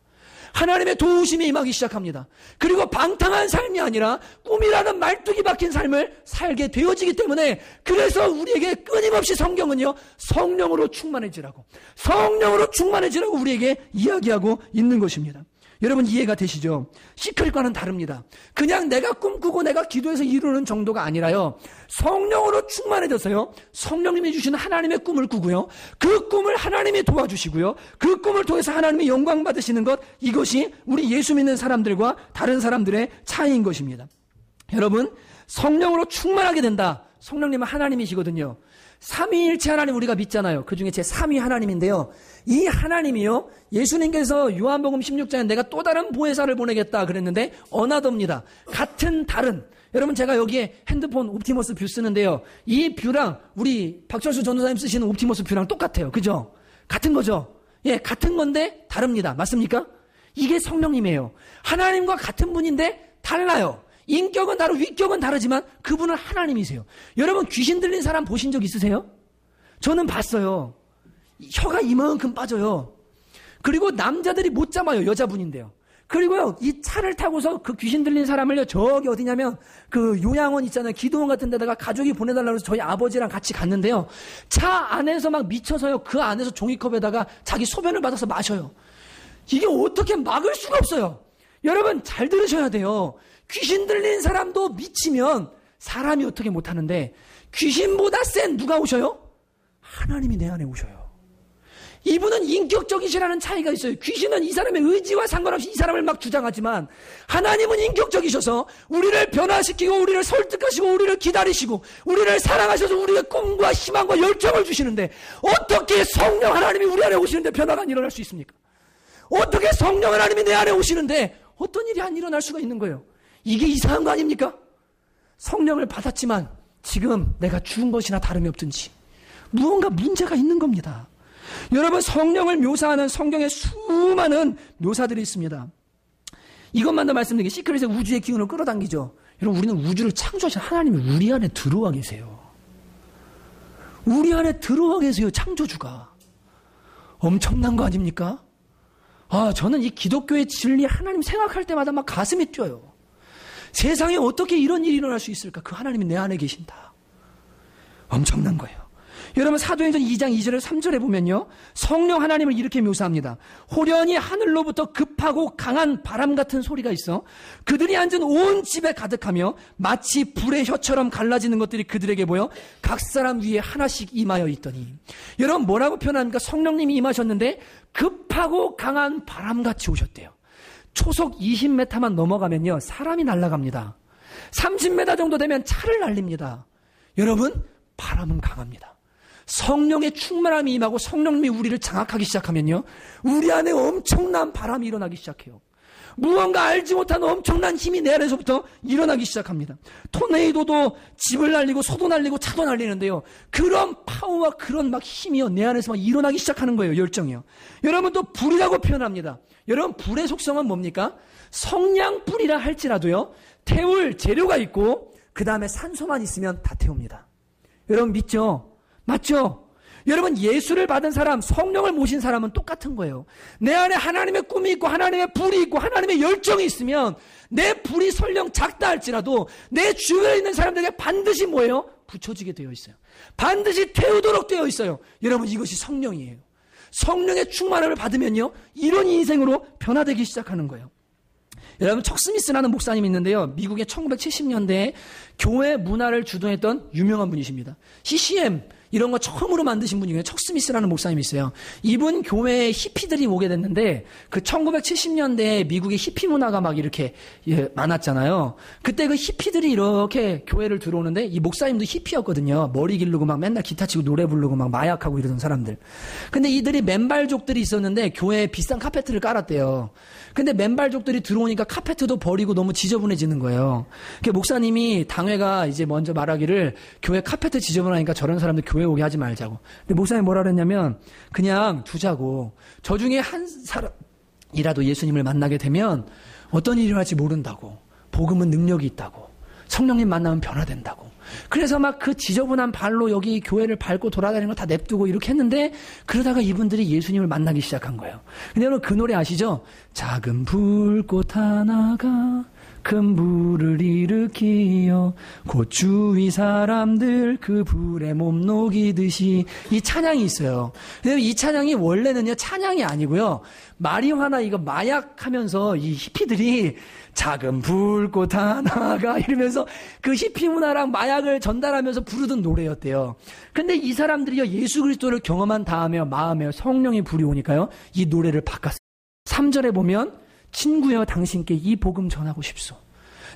하나님의 도우심이 임하기 시작합니다. 그리고 방탕한 삶이 아니라 꿈이라는 말뚝이 박힌 삶을 살게 되어지기 때문에, 그래서 우리에게 끊임없이 성경은요, 성령으로 충만해지라고 우리에게 이야기하고 있는 것입니다. 여러분 이해가 되시죠? 시크릿과는 다릅니다. 그냥 내가 꿈꾸고 내가 기도해서 이루는 정도가 아니라요. 성령으로 충만해져서요. 성령님이 주시는 하나님의 꿈을 꾸고요. 그 꿈을 하나님이 도와주시고요. 그 꿈을 통해서 하나님이 영광 받으시는 것, 이것이 우리 예수 믿는 사람들과 다른 사람들의 차이인 것입니다. 여러분, 성령으로 충만하게 된다. 성령님은 하나님이시거든요. 삼위일체 하나님 우리가 믿잖아요. 그 중에 제 3위 하나님인데요. 이 하나님이요. 예수님께서 요한복음 16장에 내가 또 다른 보혜사를 보내겠다 그랬는데 어나더입니다. 같은 다른. 여러분 제가 여기에 핸드폰 옵티머스 뷰 쓰는데요. 이 뷰랑 우리 박철수 전도사님 쓰시는 옵티머스 뷰랑 똑같아요. 그죠? 같은 거죠? 예, 같은 건데 다릅니다. 맞습니까? 이게 성령님이에요. 하나님과 같은 분인데 달라요. 인격은 다르고 위격은 다르지만 그분은 하나님이세요. 여러분 귀신 들린 사람 보신 적 있으세요? 저는 봤어요. 혀가 이만큼 빠져요. 그리고 남자들이 못 잡아요. 여자분인데요. 그리고요 이 차를 타고서 그 귀신 들린 사람을요 저기 어디냐면 그 요양원 있잖아요. 기도원 같은 데다가 가족이 보내달라고 해서 저희 아버지랑 같이 갔는데요. 차 안에서 막 미쳐서요. 그 안에서 종이컵에다가 자기 소변을 받아서 마셔요. 이게 어떻게 막을 수가 없어요. 여러분 잘 들으셔야 돼요. 귀신 들린 사람도 미치면 사람이 어떻게 못하는데 귀신보다 센 누가 오셔요? 하나님이 내 안에 오셔요. 이분은 인격적이시라는 차이가 있어요. 귀신은 이 사람의 의지와 상관없이 이 사람을 막 주장하지만 하나님은 인격적이셔서 우리를 변화시키고 우리를 설득하시고 우리를 기다리시고 우리를 사랑하셔서 우리의 꿈과 희망과 열정을 주시는데 어떻게 성령 하나님이 우리 안에 오시는데 변화가 안 일어날 수 있습니까? 어떻게 성령 하나님이 내 안에 오시는데 어떤 일이 안 일어날 수가 있는 거예요? 이게 이상한 거 아닙니까? 성령을 받았지만 지금 내가 죽은 것이나 다름이 없든지 무언가 문제가 있는 겁니다. 여러분 성령을 묘사하는 성경에 수많은 묘사들이 있습니다. 이것만 더 말씀드리게 시크릿의 우주의 기운을 끌어당기죠. 여러분 우리는 우주를 창조하신 하나님이 우리 안에 들어와 계세요. 우리 안에 들어와 계세요. 창조주가. 엄청난 거 아닙니까? 저는 이 기독교의 진리 하나님 생각할 때마다 막 가슴이 뛰어요. 세상에 어떻게 이런 일이 일어날 수 있을까? 그 하나님이 내 안에 계신다. 엄청난 거예요. 여러분 사도행전 2장 2절에 3절에 보면요. 성령 하나님을 이렇게 묘사합니다. 호련히 하늘로부터 급하고 강한 바람 같은 소리가 있어 그들이 앉은 온 집에 가득하며 마치 불의 혀처럼 갈라지는 것들이 그들에게 보여 각 사람 위에 하나씩 임하여 있더니 여러분 뭐라고 표현합니까? 성령님이 임하셨는데 급하고 강한 바람같이 오셨대요. 초속 20m만 넘어가면요. 사람이 날아갑니다. 30m 정도 되면 차를 날립니다. 여러분 바람은 강합니다. 성령의 충만함이 임하고 성령님이 우리를 장악하기 시작하면요. 우리 안에 엄청난 바람이 일어나기 시작해요. 무언가 알지 못한 엄청난 힘이 내 안에서부터 일어나기 시작합니다. 토네이도도 집을 날리고 소도 날리고 차도 날리는데요. 그런 파워와 그런 막 힘이요. 내 안에서 막 일어나기 시작하는 거예요. 열정이요. 여러분 또 불이라고 표현합니다. 여러분 불의 속성은 뭡니까? 성냥불이라 할지라도요. 태울 재료가 있고 그 다음에 산소만 있으면 다 태웁니다. 여러분 믿죠? 맞죠? 여러분 예수를 받은 사람, 성령을 모신 사람은 똑같은 거예요. 내 안에 하나님의 꿈이 있고 하나님의 불이 있고 하나님의 열정이 있으면 내 불이 설령 작다 할지라도 내 주변에 있는 사람들에게 반드시 뭐예요? 붙여지게 되어 있어요. 반드시 태우도록 되어 있어요. 여러분 이것이 성령이에요. 성령의 충만함을 받으면요. 이런 인생으로 변화되기 시작하는 거예요. 여러분 척 스미스라는 목사님이 있는데요. 미국의 1970년대에 교회 문화를 주도했던 유명한 분이십니다. CCM 이런 거 처음으로 만드신 분이 척 스미스라는 목사님이 있어요. 이분 교회에 히피들이 오게 됐는데 그 1970년대에 미국의 히피 문화가 막 이렇게 많았잖아요. 그때 그 히피들이 이렇게 교회를 들어오는데 이 목사님도 히피였거든요. 머리 기르고 막 맨날 기타 치고 노래 부르고 막 마약하고 이러던 사람들. 근데 이들이 맨발족들이 있었는데 교회에 비싼 카페트를 깔았대요. 근데 맨발족들이 들어오니까 카페트도 버리고 너무 지저분해지는 거예요. 목사님이 당회가 이제 먼저 말하기를 교회 카페트 지저분하니까 저런 사람들 교회 오게 하지 말자고. 근데 목사님이 뭐라 그랬냐면 그냥 두자고. 저 중에 한 사람이라도 예수님을 만나게 되면 어떤 일이 일어날지 모른다고. 복음은 능력이 있다고. 성령님 만나면 변화된다고. 그래서 막 그 지저분한 발로 여기 교회를 밟고 돌아다니는 거 다 냅두고 이렇게 했는데 그러다가 이분들이 예수님을 만나기 시작한 거예요. 근데 여러분 그 노래 아시죠? 작은 불꽃 하나가 큰 불을 일으키어 곧 주위 사람들 그 불에 몸 녹이듯이. 이 찬양이 있어요. 근데 이 찬양이 원래는요 찬양이 아니고요, 마리화나 이거 마약하면서 이 히피들이 작은 불꽃 하나가 이러면서 그 히피 문화랑 마약을 전달하면서 부르던 노래였대요. 근데 이 사람들이요 예수 그리스도를 경험한 다음에 마음에 성령의 불이 오니까요 이 노래를 바꿨어요. 3절에 보면 친구여 당신께 이 복음 전하고 싶소.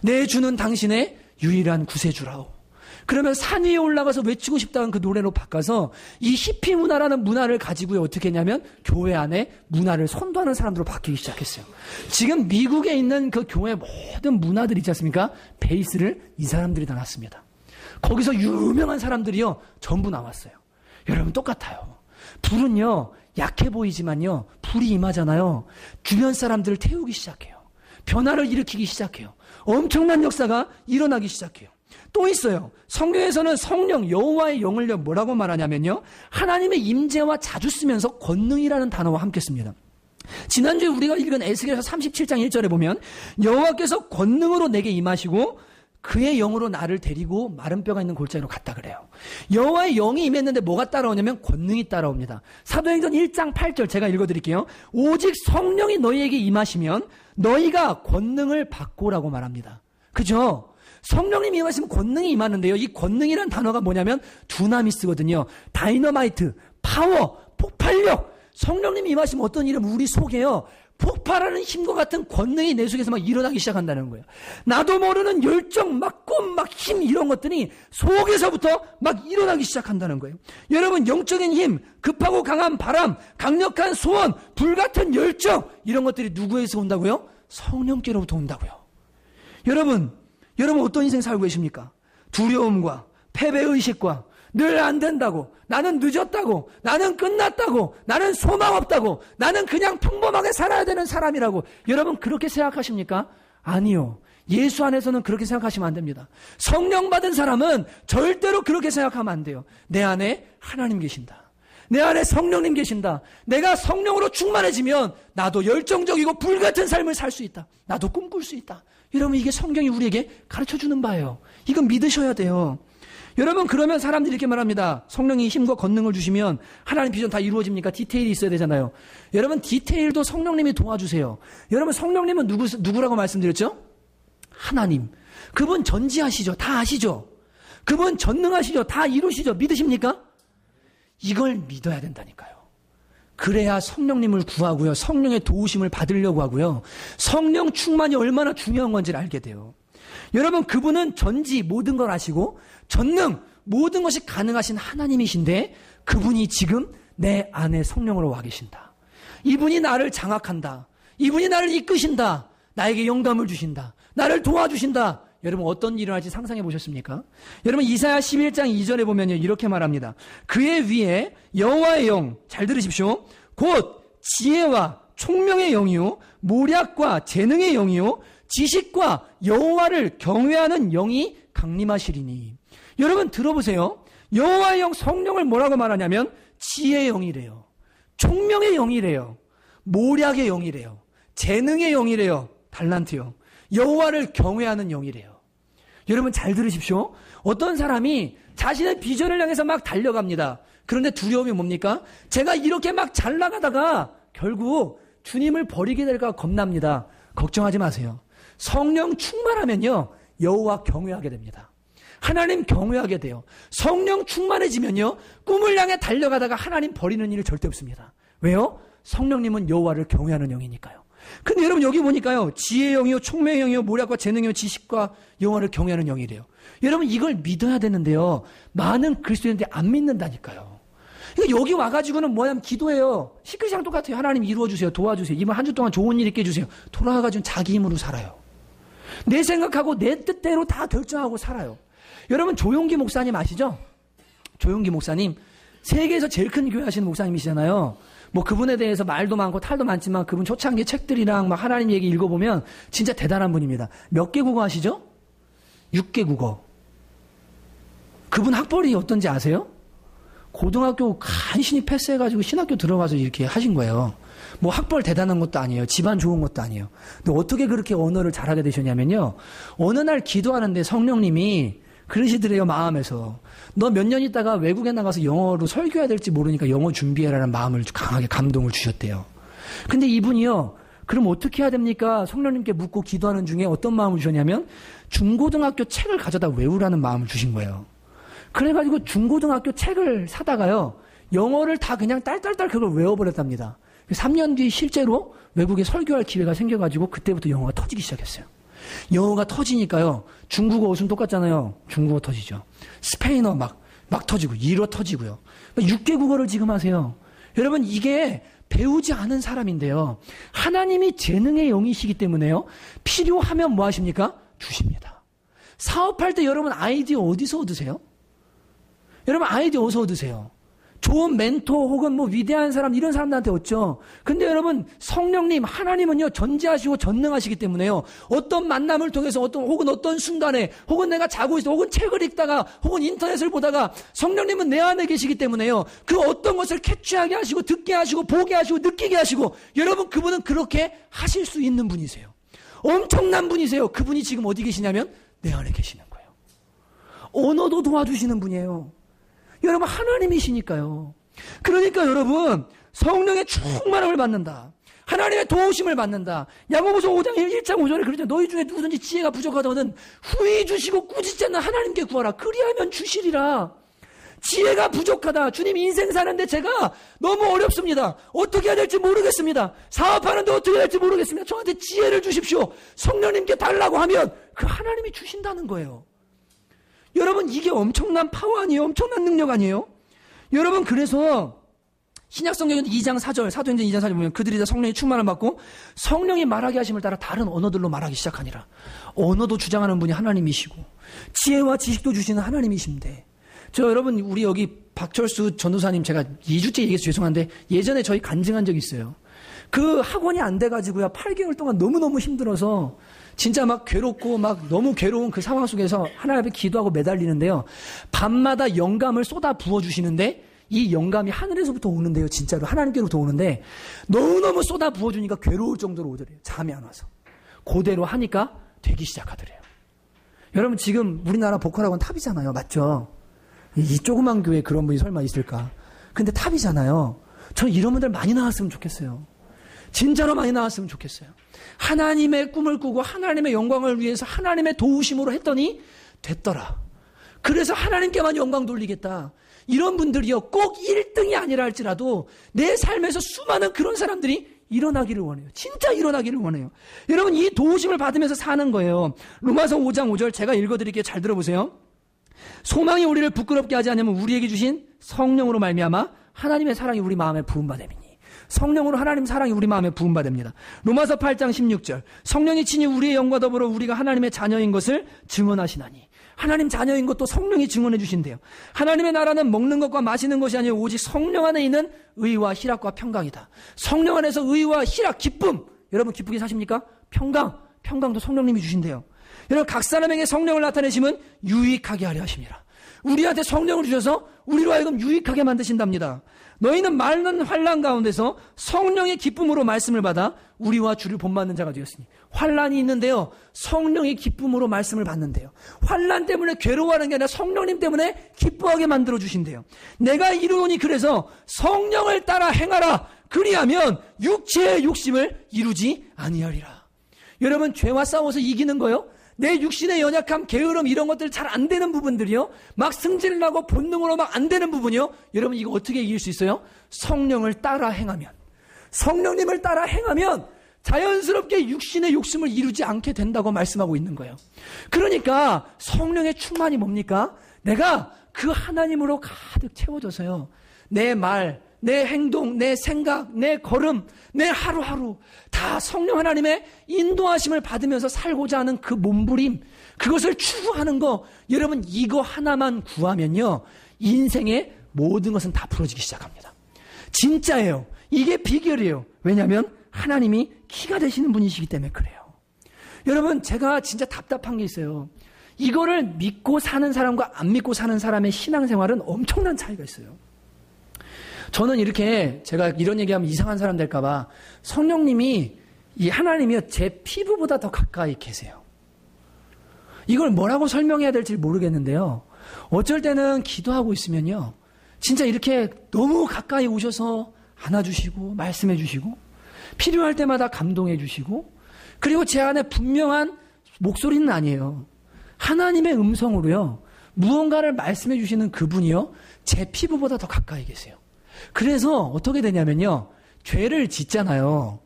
내 주는 당신의 유일한 구세주라오. 그러면 산 위에 올라가서 외치고 싶다는 그 노래로 바꿔서 이 히피 문화라는 문화를 가지고 어떻게 했냐면 교회 안에 문화를 선도하는 사람들로 바뀌기 시작했어요. 지금 미국에 있는 그 교회 모든 문화들 있지 않습니까? 베이스를 이 사람들이 다 놨습니다. 거기서 유명한 사람들이요 전부 나왔어요. 여러분 똑같아요. 불은요 약해 보이지만요 불이 임하잖아요. 주변 사람들을 태우기 시작해요. 변화를 일으키기 시작해요. 엄청난 역사가 일어나기 시작해요. 또 있어요. 성경에서는 성령 여호와의 영을요 뭐라고 말하냐면요 하나님의 임재와 자주 쓰면서 권능이라는 단어와 함께 씁니다. 지난주에 우리가 읽은 에스겔서 37장 1절에 보면 여호와께서 권능으로 내게 임하시고 그의 영으로 나를 데리고 마른 뼈가 있는 골짜기로 갔다 그래요. 여호와의 영이 임했는데 뭐가 따라오냐면 권능이 따라옵니다. 사도행전 1장 8절 제가 읽어드릴게요. 오직 성령이 너희에게 임하시면 너희가 권능을 받고라고 말합니다. 그죠? 성령님이 임하시면 권능이 임하는데요. 이 권능이라는 단어가 뭐냐면 두나미스거든요. 다이너마이트, 파워, 폭발력. 성령님이 임하시면 어떤 일은 우리 속에요 폭발하는 힘과 같은 권능이 내 속에서 막 일어나기 시작한다는 거예요. 나도 모르는 열정, 막 꿈, 막 힘 이런 것들이 속에서부터 막 일어나기 시작한다는 거예요. 여러분 영적인 힘, 급하고 강한 바람, 강력한 소원, 불같은 열정 이런 것들이 누구에서 온다고요? 성령께로부터 온다고요. 여러분 어떤 인생 살고 계십니까? 두려움과 패배의식과 늘 안 된다고, 나는 늦었다고, 나는 끝났다고, 나는 소망 없다고, 나는 그냥 평범하게 살아야 되는 사람이라고 여러분 그렇게 생각하십니까? 아니요. 예수 안에서는 그렇게 생각하시면 안 됩니다. 성령 받은 사람은 절대로 그렇게 생각하면 안 돼요. 내 안에 하나님 계신다. 내 안에 성령님 계신다. 내가 성령으로 충만해지면 나도 열정적이고 불같은 삶을 살 수 있다. 나도 꿈꿀 수 있다. 여러분 이게 성경이 우리에게 가르쳐주는 바예요. 이건 믿으셔야 돼요. 여러분 그러면 사람들이 이렇게 말합니다. 성령이 힘과 권능을 주시면 하나님 비전 다 이루어집니까? 디테일이 있어야 되잖아요. 여러분 디테일도 성령님이 도와주세요. 여러분 성령님은 누구라고 말씀드렸죠? 하나님. 그분 전지하시죠. 다 아시죠? 그분 전능하시죠. 다 이루시죠. 믿으십니까? 이걸 믿어야 된다니까요. 그래야 성령님을 구하고요. 성령의 도우심을 받으려고 하고요. 성령 충만이 얼마나 중요한 건지를 알게 돼요. 여러분 그분은 전지 모든 걸 아시고 전능 모든 것이 가능하신 하나님이신데 그분이 지금 내 안에 성령으로 와 계신다. 이분이 나를 장악한다. 이분이 나를 이끄신다. 나에게 영감을 주신다. 나를 도와주신다. 여러분 어떤 일을 할지 상상해 보셨습니까? 여러분 이사야 11장 2절에 보면요 이렇게 말합니다. 그의 위에 여호와의 영, 잘 들으십시오. 곧 지혜와 총명의 영이요 모략과 재능의 영이요 지식과 여호와를 경외하는 영이 강림하시리니. 여러분 들어보세요. 여호와의 영 성령을 뭐라고 말하냐면 지혜의 영이래요. 총명의 영이래요. 모략의 영이래요. 재능의 영이래요. 달란트요. 여호와를 경외하는 영이래요. 여러분 잘 들으십시오. 어떤 사람이 자신의 비전을 향해서 막 달려갑니다. 그런데 두려움이 뭡니까? 제가 이렇게 막 잘 나가다가 결국 주님을 버리게 될까 겁납니다. 걱정하지 마세요. 성령 충만하면요 여호와 경외하게 됩니다. 하나님 경외하게 돼요. 성령 충만해지면요 꿈을 향해 달려가다가 하나님 버리는 일이 절대 없습니다. 왜요? 성령님은 여호와를 경외하는 영이니까요. 근데 여러분 여기 보니까요 지혜의 영이요 총명의 영이요 모략과 재능이요 지식과 여호와를 경외하는 영이래요. 여러분 이걸 믿어야 되는데요 많은 그리스도인들이 안 믿는다니까요. 그러니까 여기 와가지고는 뭐냐면 기도해요. 시크릿이랑 똑같아요. 하나님 이루어주세요. 도와주세요. 이번 한 주 동안 좋은 일 있게 해주세요. 돌아가가지고 자기 힘으로 살아요. 내 생각하고 내 뜻대로 다 결정하고 살아요. 여러분 조용기 목사님 아시죠? 조용기 목사님 세계에서 제일 큰 교회 하시는 목사님이시잖아요. 뭐 그분에 대해서 말도 많고 탈도 많지만 그분 초창기 책들이랑 막 하나님 얘기 읽어보면 진짜 대단한 분입니다. 몇 개 국어 하시죠? 6개 국어. 그분 학벌이 어떤지 아세요? 고등학교 간신히 패스해가지고 신학교 들어가서 이렇게 하신 거예요. 뭐 학벌 대단한 것도 아니에요. 집안 좋은 것도 아니에요. 근데 어떻게 그렇게 언어를 잘하게 되셨냐면요. 어느 날 기도하는데 성령님이 그러시더래요, 마음에서. 너 몇 년 있다가 외국에 나가서 영어로 설교해야 될지 모르니까 영어 준비해라는 마음을 강하게 감동을 주셨대요. 근데 이분이요. 그럼 어떻게 해야 됩니까? 성령님께 묻고 기도하는 중에 어떤 마음을 주셨냐면 중고등학교 책을 가져다 외우라는 마음을 주신 거예요. 그래가지고 중고등학교 책을 사다가요. 영어를 다 그냥 딸딸딸 그걸 외워버렸답니다. 3년 뒤 실제로 외국에 설교할 기회가 생겨가지고 그때부터 영어가 터지기 시작했어요. 영어가 터지니까요. 중국어 어순 똑같잖아요. 중국어 터지죠. 스페인어 막 터지고 일어 터지고요. 6개 국어를 지금 하세요. 여러분 이게 배우지 않은 사람인데요. 하나님이 재능의 영이시기 때문에요. 필요하면 뭐 하십니까? 주십니다. 사업할 때 여러분 아이디어 어디서 얻으세요? 여러분 아이디어 어디서 얻으세요? 좋은 멘토 혹은 뭐 위대한 사람 이런 사람들한테 얻죠. 근데 여러분 성령님 하나님은요 전지하시고 전능하시기 때문에요. 어떤 만남을 통해서 혹은 어떤 순간에 혹은 내가 자고 있어 혹은 책을 읽다가 혹은 인터넷을 보다가 성령님은 내 안에 계시기 때문에요. 그 어떤 것을 캐치하게 하시고 듣게 하시고 보게 하시고 느끼게 하시고 여러분 그분은 그렇게 하실 수 있는 분이세요. 엄청난 분이세요. 그분이 지금 어디 계시냐면 내 안에 계시는 거예요. 언어도 도와주시는 분이에요. 여러분 하나님이시니까요. 그러니까 여러분 성령의 충만함을 받는다. 하나님의 도우심을 받는다. 야고보서 5장 1장 5절에 그러죠. 너희 중에 누구든지 지혜가 부족하다거든 후히 주시고 꾸짖지 않는 하나님께 구하라. 그리하면 주시리라. 지혜가 부족하다. 주님 인생 사는데 제가 너무 어렵습니다. 어떻게 해야 될지 모르겠습니다. 사업하는데 어떻게 해야 될지 모르겠습니다. 저한테 지혜를 주십시오. 성령님께 달라고 하면 그 하나님이 주신다는 거예요. 여러분 이게 엄청난 파워 아니에요? 엄청난 능력 아니에요? 여러분 그래서 신약성경 2장 4절 사도행전 2장 4절 보면 그들이 다 성령의 충만을 받고 성령이 말하게 하심을 따라 다른 언어들로 말하기 시작하니라. 언어도 주장하는 분이 하나님이시고 지혜와 지식도 주시는 하나님이신데 여러분 우리 여기 박철수 전도사님 제가 2주째 얘기해서 죄송한데 예전에 저희 간증한 적이 있어요. 그 학원이 안 돼가지고요 8개월 동안 너무너무 힘들어서 진짜 막 괴롭고 막 너무 괴로운 그 상황 속에서 하나님 앞에 기도하고 매달리는데요. 밤마다 영감을 쏟아 부어주시는데 이 영감이 하늘에서부터 오는데요. 진짜로 하나님께로부터 오는데 너무너무 쏟아 부어주니까 괴로울 정도로 오더래요. 잠이 안 와서. 그대로 하니까 되기 시작하더래요. 여러분 지금 우리나라 보컬학원 탑이잖아요. 맞죠? 이 조그만 교회에 그런 분이 설마 있을까? 근데 탑이잖아요. 저 이런 분들 많이 나왔으면 좋겠어요. 진짜로 많이 나왔으면 좋겠어요. 하나님의 꿈을 꾸고 하나님의 영광을 위해서 하나님의 도우심으로 했더니 됐더라. 그래서 하나님께만 영광 돌리겠다. 이런 분들이요. 꼭 1등이 아니라 할지라도 내 삶에서 수많은 그런 사람들이 일어나기를 원해요. 진짜 일어나기를 원해요. 여러분 이 도우심을 받으면서 사는 거예요. 로마서 5장 5절 제가 읽어드릴게요. 잘 들어보세요. 소망이 우리를 부끄럽게 하지 않으면 우리에게 주신 성령으로 말미암아 하나님의 사랑이 우리 마음에 부음받음이니. 성령으로 하나님 사랑이 우리 마음에 부음받습니다. 로마서 8장 16절 성령이 친히 우리의 영과 더불어 우리가 하나님의 자녀인 것을 증언하시나니. 하나님 자녀인 것도 성령이 증언해 주신대요. 하나님의 나라는 먹는 것과 마시는 것이 아니라 오직 성령 안에 있는 의와 희락과 평강이다. 성령 안에서 의와 희락, 기쁨. 여러분 기쁘게 사십니까? 평강도 성령님이 주신대요. 여러분 각 사람에게 성령을 나타내시면 유익하게 하려 하십니다. 우리한테 성령을 주셔서 우리로 하여금 유익하게 만드신답니다. 너희는 많은 환난 가운데서 성령의 기쁨으로 말씀을 받아 우리와 주를 본받는 자가 되었으니. 환난이 있는데요. 성령의 기쁨으로 말씀을 받는데요. 환난 때문에 괴로워하는 게 아니라 성령님 때문에 기뻐하게 만들어 주신대요. 내가 이루노니 그래서 성령을 따라 행하라. 그리하면 육체의 욕심을 이루지 아니하리라. 여러분 죄와 싸워서 이기는 거요. 내 육신의 연약함, 게으름 이런 것들 잘 안 되는 부분들이요. 막 승질을 나고 본능으로 막 안 되는 부분이요. 여러분 이거 어떻게 이길 수 있어요? 성령을 따라 행하면. 성령님을 따라 행하면 자연스럽게 육신의 욕심을 이루지 않게 된다고 말씀하고 있는 거예요. 그러니까 성령의 충만이 뭡니까? 내가 그 하나님으로 가득 채워져서요. 내 말, 내 행동, 내 생각, 내 걸음, 내 하루하루 다 성령 하나님의 인도하심을 받으면서 살고자 하는 그 몸부림, 그것을 추구하는 거, 여러분 이거 하나만 구하면요 인생의 모든 것은 다 풀어지기 시작합니다. 진짜예요. 이게 비결이에요. 왜냐하면 하나님이 키가 되시는 분이시기 때문에 그래요. 여러분 제가 진짜 답답한 게 있어요. 이거를 믿고 사는 사람과 안 믿고 사는 사람의 신앙생활은 엄청난 차이가 있어요. 저는 이렇게 제가 이런 얘기하면 이상한 사람 될까봐 성령님이 이 하나님이요 제 피부보다 더 가까이 계세요. 이걸 뭐라고 설명해야 될지 모르겠는데요. 어쩔 때는 기도하고 있으면요. 진짜 이렇게 너무 가까이 오셔서 안아주시고 말씀해주시고 필요할 때마다 감동해주시고 그리고 제 안에 분명한 목소리는 아니에요. 하나님의 음성으로요. 무언가를 말씀해주시는 그분이요. 제 피부보다 더 가까이 계세요. 그래서 어떻게 되냐면요. 죄를 짓잖아요.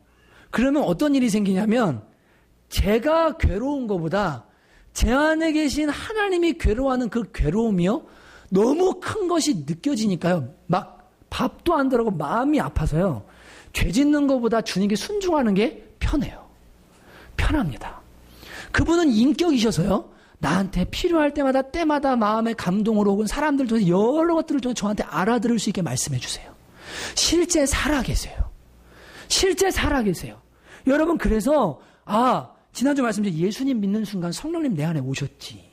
그러면 어떤 일이 생기냐면 제가 괴로운 것보다 제 안에 계신 하나님이 괴로워하는 그 괴로움이요. 너무 큰 것이 느껴지니까요. 막 밥도 안 들어가고 마음이 아파서요. 죄 짓는 것보다 주님께 순종하는 게 편해요. 편합니다. 그분은 인격이셔서요. 나한테 필요할 때마다 마음의 감동으로 혹은 사람들 통해서 여러 것들을 통해 저한테 알아들을 수 있게 말씀해 주세요. 실제 살아계세요. 실제 살아계세요. 여러분 그래서 지난주 말씀드린 예수님 믿는 순간 성령님 내 안에 오셨지.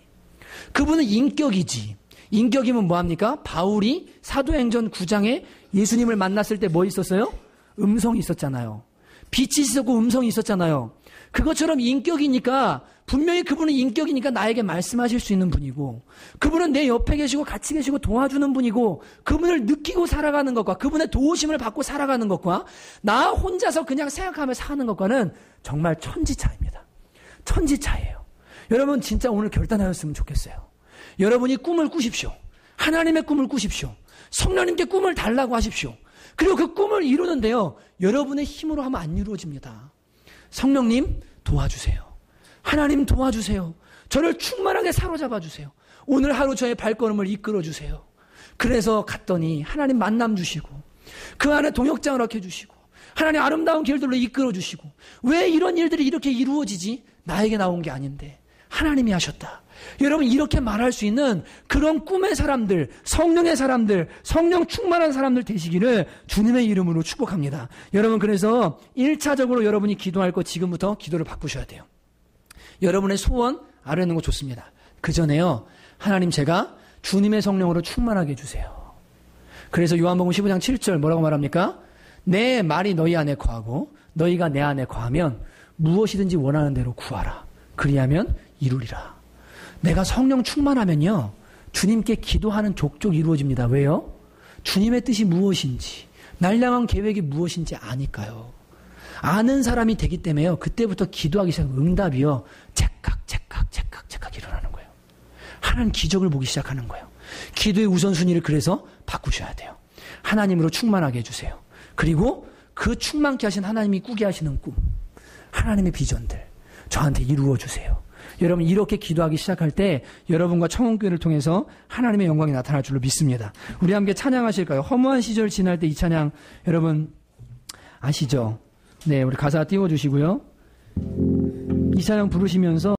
그분은 인격이지. 인격이면 뭐합니까? 바울이 사도행전 9장에 예수님을 만났을 때 뭐 있었어요? 음성이 있었잖아요. 빛이 있었고 음성이 있었잖아요. 그것처럼 인격이니까 분명히 그분은 인격이니까 나에게 말씀하실 수 있는 분이고 그분은 내 옆에 계시고 같이 계시고 도와주는 분이고 그분을 느끼고 살아가는 것과 그분의 도우심을 받고 살아가는 것과 나 혼자서 그냥 생각하며 사는 것과는 정말 천지차이입니다. 천지차이예요. 여러분 진짜 오늘 결단하였으면 좋겠어요. 여러분이 꿈을 꾸십시오. 하나님의 꿈을 꾸십시오. 성령님께 꿈을 달라고 하십시오. 그리고 그 꿈을 이루는데요. 여러분의 힘으로 하면 안 이루어집니다. 성령님 도와주세요. 하나님 도와주세요. 저를 충만하게 사로잡아 주세요. 오늘 하루 저의 발걸음을 이끌어 주세요. 그래서 갔더니 하나님 만남 주시고 그 안에 동역장을 얻게 주시고 하나님 아름다운 길들로 이끌어 주시고 왜 이런 일들이 이렇게 이루어지지? 나에게 나온 게 아닌데 하나님이 하셨다. 여러분 이렇게 말할 수 있는 그런 꿈의 사람들, 성령의 사람들, 성령 충만한 사람들 되시기를 주님의 이름으로 축복합니다. 여러분 그래서 1차적으로 여러분이 기도할 것 지금부터 기도를 바꾸셔야 돼요. 여러분의 소원 아뢰는 거 좋습니다. 그 전에요. 하나님 제가 주님의 성령으로 충만하게 해주세요. 그래서 요한복음 15장 7절 뭐라고 말합니까? 내 말이 너희 안에 거하고 너희가 내 안에 거하면 무엇이든지 원하는 대로 구하라. 그리하면 이루리라. 내가 성령 충만하면요. 주님께 기도하는 족족 이루어집니다. 왜요? 주님의 뜻이 무엇인지 날 향한 계획이 무엇인지 아니까요. 아는 사람이 되기 때문에요. 그때부터 기도하기 시작하면 응답이요. 찰칵 일어나는 거예요. 하나님 기적을 보기 시작하는 거예요. 기도의 우선순위를 그래서 바꾸셔야 돼요. 하나님으로 충만하게 해주세요. 그리고 그 충만케 하신 하나님이 꾸게 하시는 꿈, 하나님의 비전들 저한테 이루어 주세요. 여러분 이렇게 기도하기 시작할 때 여러분과 청혼교회를 통해서 하나님의 영광이 나타날 줄로 믿습니다. 우리 함께 찬양하실까요? 허무한 시절 지날 때 이 찬양 여러분 아시죠? 네, 우리 가사 띄워주시고요. 이 찬양 부르시면서